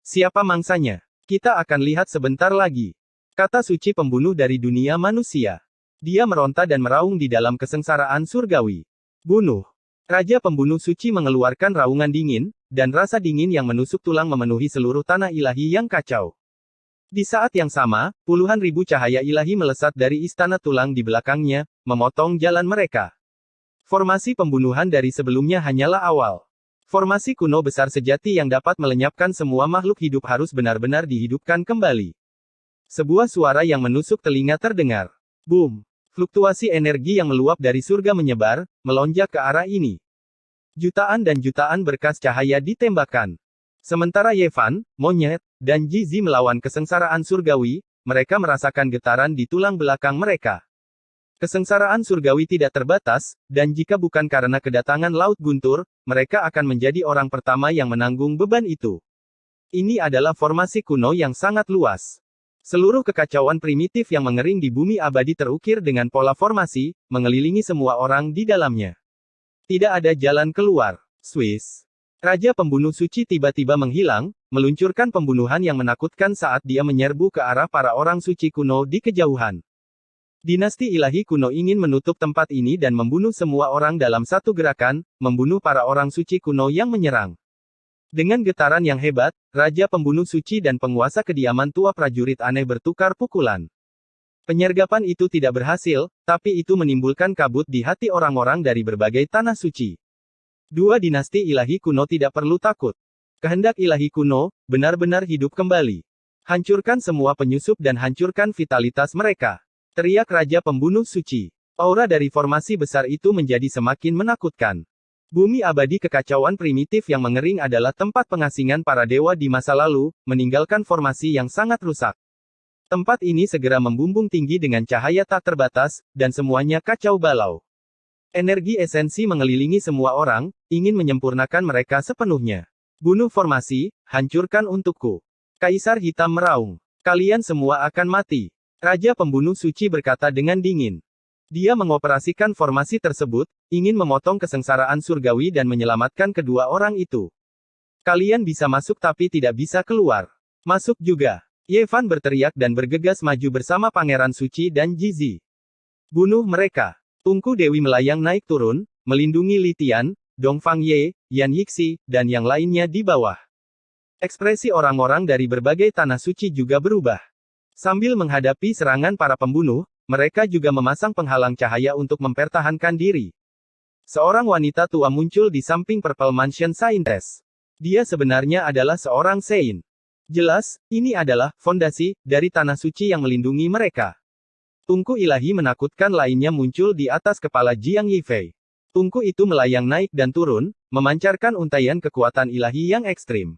Siapa mangsanya? Kita akan lihat sebentar lagi. Kata suci pembunuh dari dunia manusia. Dia meronta dan meraung di dalam kesengsaraan surgawi. Bunuh. Raja pembunuh suci mengeluarkan raungan dingin, dan rasa dingin yang menusuk tulang memenuhi seluruh tanah ilahi yang kacau. Di saat yang sama, puluhan ribu cahaya ilahi melesat dari istana tulang di belakangnya, memotong jalan mereka. Formasi pembunuhan dari sebelumnya hanyalah awal. Formasi kuno besar sejati yang dapat melenyapkan semua makhluk hidup harus benar-benar dihidupkan kembali. Sebuah suara yang menusuk telinga terdengar. Boom! Fluktuasi energi yang meluap dari surga menyebar, melonjak ke arah ini. Jutaan dan jutaan berkas cahaya ditembakkan. Sementara Yevan, Monyet, dan Jizi melawan kesengsaraan surgawi, mereka merasakan getaran di tulang belakang mereka. Kesengsaraan surgawi tidak terbatas, dan jika bukan karena kedatangan Laut Guntur, mereka akan menjadi orang pertama yang menanggung beban itu. Ini adalah formasi kuno yang sangat luas. Seluruh kekacauan primitif yang mengering di bumi abadi terukir dengan pola formasi, mengelilingi semua orang di dalamnya. Tidak ada jalan keluar. Swiss. Raja pembunuh suci tiba-tiba menghilang, meluncurkan pembunuhan yang menakutkan saat dia menyerbu ke arah para orang suci kuno di kejauhan. Dinasti ilahi kuno ingin menutup tempat ini dan membunuh semua orang dalam satu gerakan, membunuh para orang suci kuno yang menyerang. Dengan getaran yang hebat, Raja Pembunuh Suci dan penguasa kediaman tua prajurit aneh bertukar pukulan. Penyergapan itu tidak berhasil, tapi itu menimbulkan kabut di hati orang-orang dari berbagai tanah suci. 2 dinasti ilahi kuno tidak perlu takut. Kehendak ilahi kuno, benar-benar hidup kembali. Hancurkan semua penyusup dan hancurkan vitalitas mereka. Teriak Raja Pembunuh Suci. Aura dari formasi besar itu menjadi semakin menakutkan. Bumi abadi kekacauan primitif yang mengering adalah tempat pengasingan para dewa di masa lalu, meninggalkan formasi yang sangat rusak. Tempat ini segera membumbung tinggi dengan cahaya tak terbatas, dan semuanya kacau balau. Energi esensi mengelilingi semua orang, ingin menyempurnakan mereka sepenuhnya. Bunuh formasi, hancurkan untukku. Kaisar Hitam meraung. Kalian semua akan mati. Raja Pembunuh Suci berkata dengan dingin. Dia mengoperasikan formasi tersebut, ingin memotong kesengsaraan surgawi dan menyelamatkan kedua orang itu. Kalian bisa masuk tapi tidak bisa keluar. Masuk juga. Yevan berteriak dan bergegas maju bersama Pangeran Suci dan Jizi. Bunuh mereka. Tungku Dewi melayang naik turun, melindungi Li Tian, Dongfang Ye, Yan Yixi, dan yang lainnya di bawah. Ekspresi orang-orang dari berbagai tanah suci juga berubah. Sambil menghadapi serangan para pembunuh, mereka juga memasang penghalang cahaya untuk mempertahankan diri. Seorang wanita tua muncul di samping Purple Mansion Saintes. Dia sebenarnya adalah seorang Saint. Jelas, ini adalah fondasi dari tanah suci yang melindungi mereka. Tungku ilahi menakutkan lainnya muncul di atas kepala Jiang Yifei. Tungku itu melayang naik dan turun, memancarkan untaian kekuatan ilahi yang ekstrim.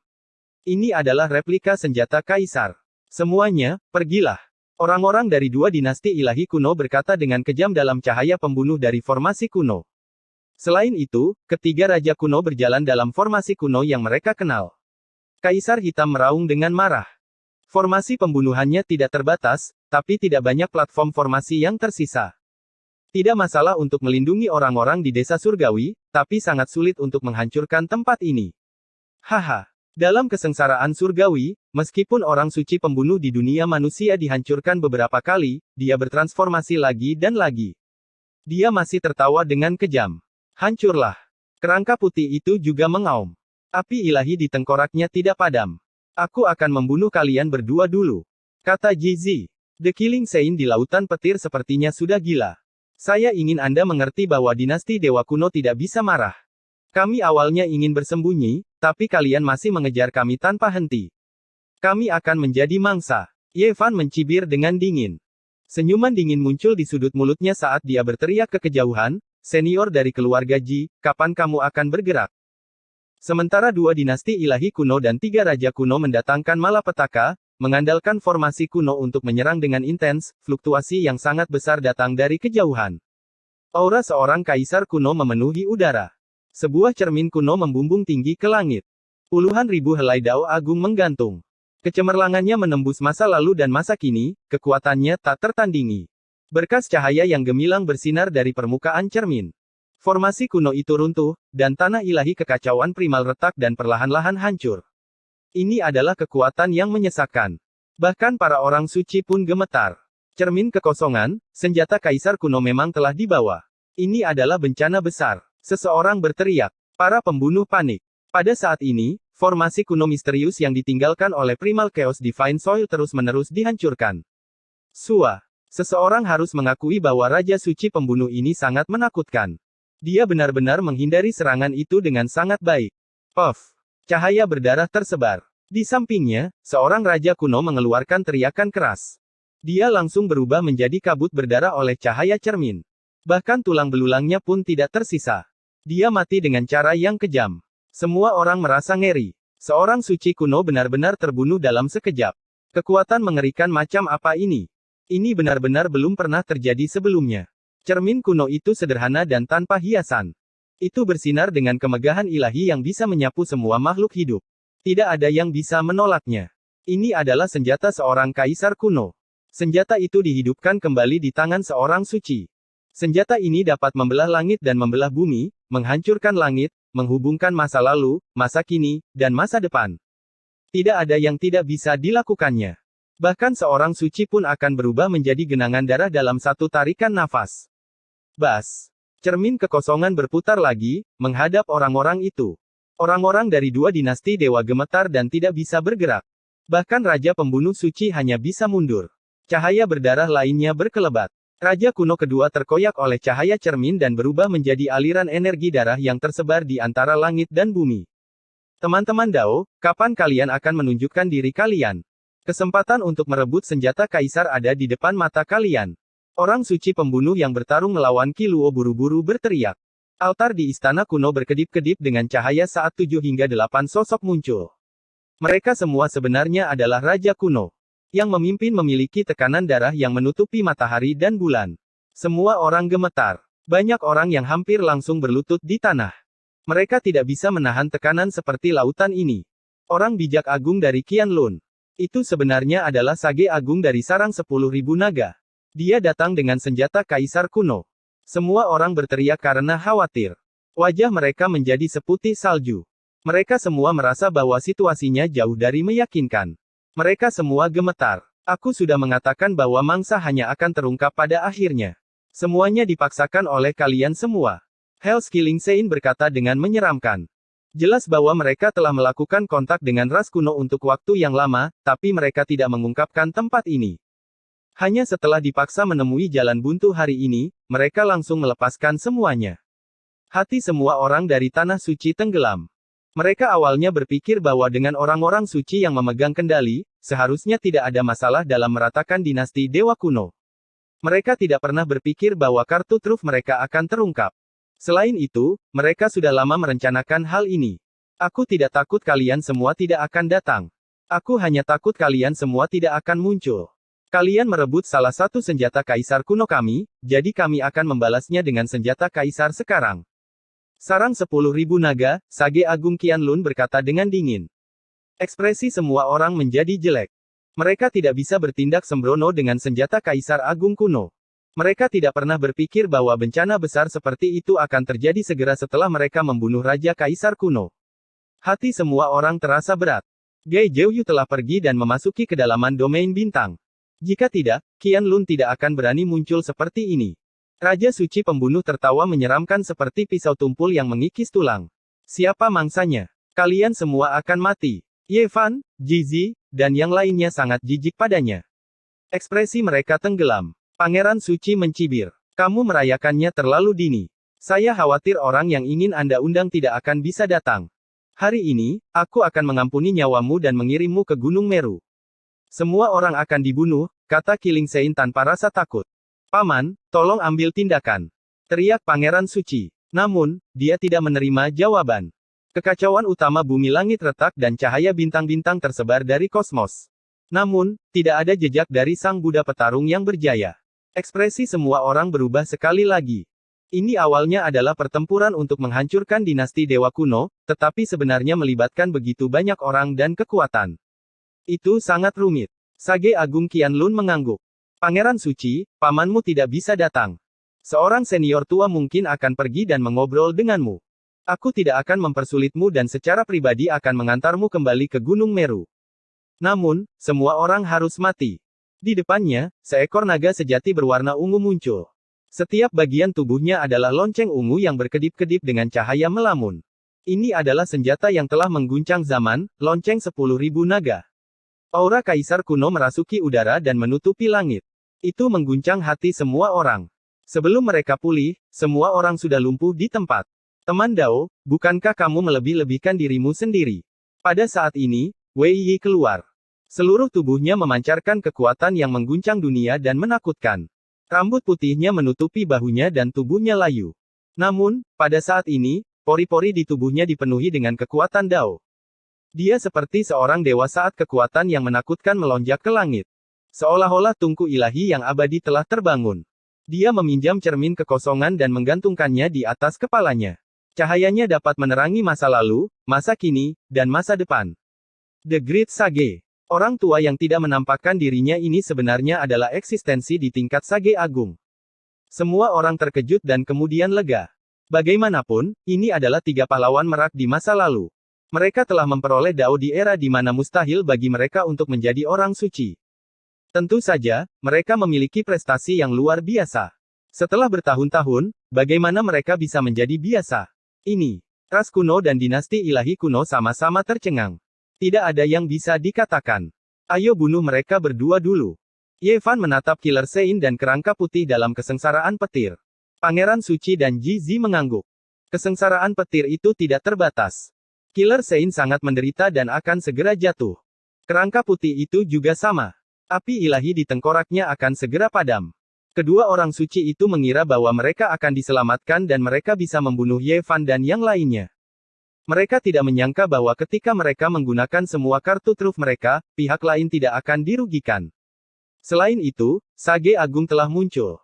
Ini adalah replika senjata kaisar. Semuanya, pergilah. Orang-orang dari dua dinasti ilahi kuno berkata dengan kejam dalam cahaya pembunuh dari formasi kuno. Selain itu, ketiga raja kuno berjalan dalam formasi kuno yang mereka kenal. Kaisar Hitam meraung dengan marah. Formasi pembunuhannya tidak terbatas, tapi tidak banyak platform formasi yang tersisa. Tidak masalah untuk melindungi orang-orang di desa surgawi, tapi sangat sulit untuk menghancurkan tempat ini. Haha. Dalam kesengsaraan surgawi, meskipun orang suci pembunuh di dunia manusia dihancurkan beberapa kali, dia bertransformasi lagi dan lagi. Dia masih tertawa dengan kejam. Hancurlah. Kerangka putih itu juga mengaum. Api ilahi di tengkoraknya tidak padam. Aku akan membunuh kalian berdua dulu. Kata Jizi. The Killing Saint di lautan petir sepertinya sudah gila. Saya ingin Anda mengerti bahwa dinasti Dewa Kuno tidak bisa marah. Kami awalnya ingin bersembunyi, tapi kalian masih mengejar kami tanpa henti. Kami akan menjadi mangsa. Yevan mencibir dengan dingin. Senyuman dingin muncul di sudut mulutnya saat dia berteriak ke kejauhan, senior dari keluarga Ji, kapan kamu akan bergerak? Sementara dua dinasti ilahi kuno dan tiga raja kuno mendatangkan malapetaka, mengandalkan formasi kuno untuk menyerang dengan intens, fluktuasi yang sangat besar datang dari kejauhan. Aura seorang kaisar kuno memenuhi udara. Sebuah cermin kuno membumbung tinggi ke langit. Puluhan ribu helai dao agung menggantung. Kecemerlangannya menembus masa lalu dan masa kini, kekuatannya tak tertandingi. Berkas cahaya yang gemilang bersinar dari permukaan cermin. Formasi kuno itu runtuh, dan tanah ilahi kekacauan primal retak dan perlahan-lahan hancur. Ini adalah kekuatan yang menyesakkan. Bahkan para orang suci pun gemetar. Cermin kekosongan, senjata kaisar kuno memang telah dibawa. Ini adalah bencana besar. Seseorang berteriak. Para pembunuh panik. Pada saat ini, formasi kuno misterius yang ditinggalkan oleh Primal Chaos Divine Soil terus-menerus dihancurkan. Sua. Seseorang harus mengakui bahwa Raja Suci pembunuh ini sangat menakutkan. Dia benar-benar menghindari serangan itu dengan sangat baik. Puff. Cahaya berdarah tersebar. Di sampingnya, seorang raja kuno mengeluarkan teriakan keras. Dia langsung berubah menjadi kabut berdarah oleh cahaya cermin. Bahkan tulang belulangnya pun tidak tersisa. Dia mati dengan cara yang kejam. Semua orang merasa ngeri. Seorang suci kuno benar-benar terbunuh dalam sekejap. Kekuatan mengerikan macam apa ini? Ini benar-benar belum pernah terjadi sebelumnya. Cermin kuno itu sederhana dan tanpa hiasan. Itu bersinar dengan kemegahan ilahi yang bisa menyapu semua makhluk hidup. Tidak ada yang bisa menolaknya. Ini adalah senjata seorang kaisar kuno. Senjata itu dihidupkan kembali di tangan seorang suci. Senjata ini dapat membelah langit dan membelah bumi, menghancurkan langit, menghubungkan masa lalu, masa kini, dan masa depan. Tidak ada yang tidak bisa dilakukannya. Bahkan seorang suci pun akan berubah menjadi genangan darah dalam satu tarikan nafas. Bas. Cermin kekosongan berputar lagi, menghadap orang-orang itu. Orang-orang dari dua dinasti dewa gemetar dan tidak bisa bergerak. Bahkan Raja Pembunuh Suci hanya bisa mundur. Cahaya berdarah lainnya berkelebat. Raja kuno kedua terkoyak oleh cahaya cermin dan berubah menjadi aliran energi darah yang tersebar di antara langit dan bumi. Teman-teman Dao, kapan kalian akan menunjukkan diri kalian? Kesempatan untuk merebut senjata kaisar ada di depan mata kalian. Orang suci pembunuh yang bertarung melawan Kiluo buru-buru berteriak. Altar di istana kuno berkedip-kedip dengan cahaya saat 7 hingga 8 sosok muncul. Mereka semua sebenarnya adalah Raja kuno. Yang memimpin memiliki tekanan darah yang menutupi matahari dan bulan. Semua orang gemetar. Banyak orang yang hampir langsung berlutut di tanah. Mereka tidak bisa menahan tekanan seperti lautan ini. Orang bijak agung dari Qianlun. Itu sebenarnya adalah sage agung dari sarang 10.000 naga. Dia datang dengan senjata kaisar kuno. Semua orang berteriak karena khawatir. Wajah mereka menjadi seputih salju. Mereka semua merasa bahwa situasinya jauh dari meyakinkan. Mereka semua gemetar. Aku sudah mengatakan bahwa mangsa hanya akan terungkap pada akhirnya. Semuanya dipaksakan oleh kalian semua. Hell's Killing Saint berkata dengan menyeramkan. Jelas bahwa mereka telah melakukan kontak dengan ras kuno untuk waktu yang lama, tapi mereka tidak mengungkapkan tempat ini. Hanya setelah dipaksa menemui jalan buntu hari ini, mereka langsung melepaskan semuanya. Hati semua orang dari Tanah Suci tenggelam. Mereka awalnya berpikir bahwa dengan orang-orang suci yang memegang kendali, seharusnya tidak ada masalah dalam meratakan dinasti Dewa Kuno. Mereka tidak pernah berpikir bahwa kartu truf mereka akan terungkap. Selain itu, mereka sudah lama merencanakan hal ini. Aku tidak takut kalian semua tidak akan datang. Aku hanya takut kalian semua tidak akan muncul. Kalian merebut salah satu senjata kaisar kuno kami, jadi kami akan membalasnya dengan senjata kaisar sekarang. Sarang 10.000 naga, Sage Agung Qianlun berkata dengan dingin. Ekspresi semua orang menjadi jelek. Mereka tidak bisa bertindak sembrono dengan senjata kaisar agung kuno. Mereka tidak pernah berpikir bahwa bencana besar seperti itu akan terjadi segera setelah mereka membunuh Raja Kaisar kuno. Hati semua orang terasa berat. Gai Zhouyu telah pergi dan memasuki kedalaman domain bintang. Jika tidak, Qianlun tidak akan berani muncul seperti ini. Raja Suci Pembunuh tertawa menyeramkan seperti pisau tumpul yang mengikis tulang. Siapa mangsanya? Kalian semua akan mati. Ye Fan, Ji, dan yang lainnya sangat jijik padanya. Ekspresi mereka tenggelam. Pangeran Suci mencibir. Kamu merayakannya terlalu dini. Saya khawatir orang yang ingin Anda undang tidak akan bisa datang. Hari ini, aku akan mengampuni nyawamu dan mengirimmu ke Gunung Meru. Semua orang akan dibunuh, kata Killing Sein tanpa rasa takut. Paman, tolong ambil tindakan. Teriak Pangeran Suci. Namun, dia tidak menerima jawaban. Kekacauan utama bumi langit retak dan cahaya bintang-bintang tersebar dari kosmos. Namun, tidak ada jejak dari sang Buddha petarung yang berjaya. Ekspresi semua orang berubah sekali lagi. Ini awalnya adalah pertempuran untuk menghancurkan dinasti Dewa Kuno, tetapi sebenarnya melibatkan begitu banyak orang dan kekuatan. Itu sangat rumit. Sage Agung Qianlun mengangguk. Pangeran Suci, pamanmu tidak bisa datang. Seorang senior tua mungkin akan pergi dan mengobrol denganmu. Aku tidak akan mempersulitmu dan secara pribadi akan mengantarmu kembali ke Gunung Meru. Namun, semua orang harus mati. Di depannya, seekor naga sejati berwarna ungu muncul. Setiap bagian tubuhnya adalah lonceng ungu yang berkedip-kedip dengan cahaya melamun. Ini adalah senjata yang telah mengguncang zaman, lonceng 10.000 naga. Aura kaisar kuno merasuki udara dan menutupi langit. Itu mengguncang hati semua orang. Sebelum mereka pulih, semua orang sudah lumpuh di tempat. Teman Dao, bukankah kamu melebih-lebihkan dirimu sendiri? Pada saat ini, Wei Yi keluar. Seluruh tubuhnya memancarkan kekuatan yang mengguncang dunia dan menakutkan. Rambut putihnya menutupi bahunya dan tubuhnya layu. Namun, pada saat ini, pori-pori di tubuhnya dipenuhi dengan kekuatan Dao. Dia seperti seorang dewa saat kekuatan yang menakutkan melonjak ke langit. Seolah-olah tungku ilahi yang abadi telah terbangun. Dia meminjam cermin kekosongan dan menggantungkannya di atas kepalanya. Cahayanya dapat menerangi masa lalu, masa kini, dan masa depan. The Great Sage. Orang tua yang tidak menampakkan dirinya ini sebenarnya adalah eksistensi di tingkat Sage Agung. Semua orang terkejut dan kemudian lega. Bagaimanapun, ini adalah 3 pahlawan merak di masa lalu. Mereka telah memperoleh Dao di era di mana mustahil bagi mereka untuk menjadi orang suci. Tentu saja, mereka memiliki prestasi yang luar biasa. Setelah bertahun-tahun, bagaimana mereka bisa menjadi biasa? Ini, ras kuno dan dinasti ilahi kuno sama-sama tercengang. Tidak ada yang bisa dikatakan. Ayo bunuh mereka berdua dulu. Ye Fan menatap Killer Sein dan kerangka putih dalam kesengsaraan petir. Pangeran Suci dan Ji Zi mengangguk. Kesengsaraan petir itu tidak terbatas. Killer Sein sangat menderita dan akan segera jatuh. Kerangka putih itu juga sama. Api ilahi di tengkoraknya akan segera padam. Kedua orang suci itu mengira bahwa mereka akan diselamatkan dan mereka bisa membunuh Ye Fan dan yang lainnya. Mereka tidak menyangka bahwa ketika mereka menggunakan semua kartu truf mereka, pihak lain tidak akan dirugikan. Selain itu, Sage Agung telah muncul.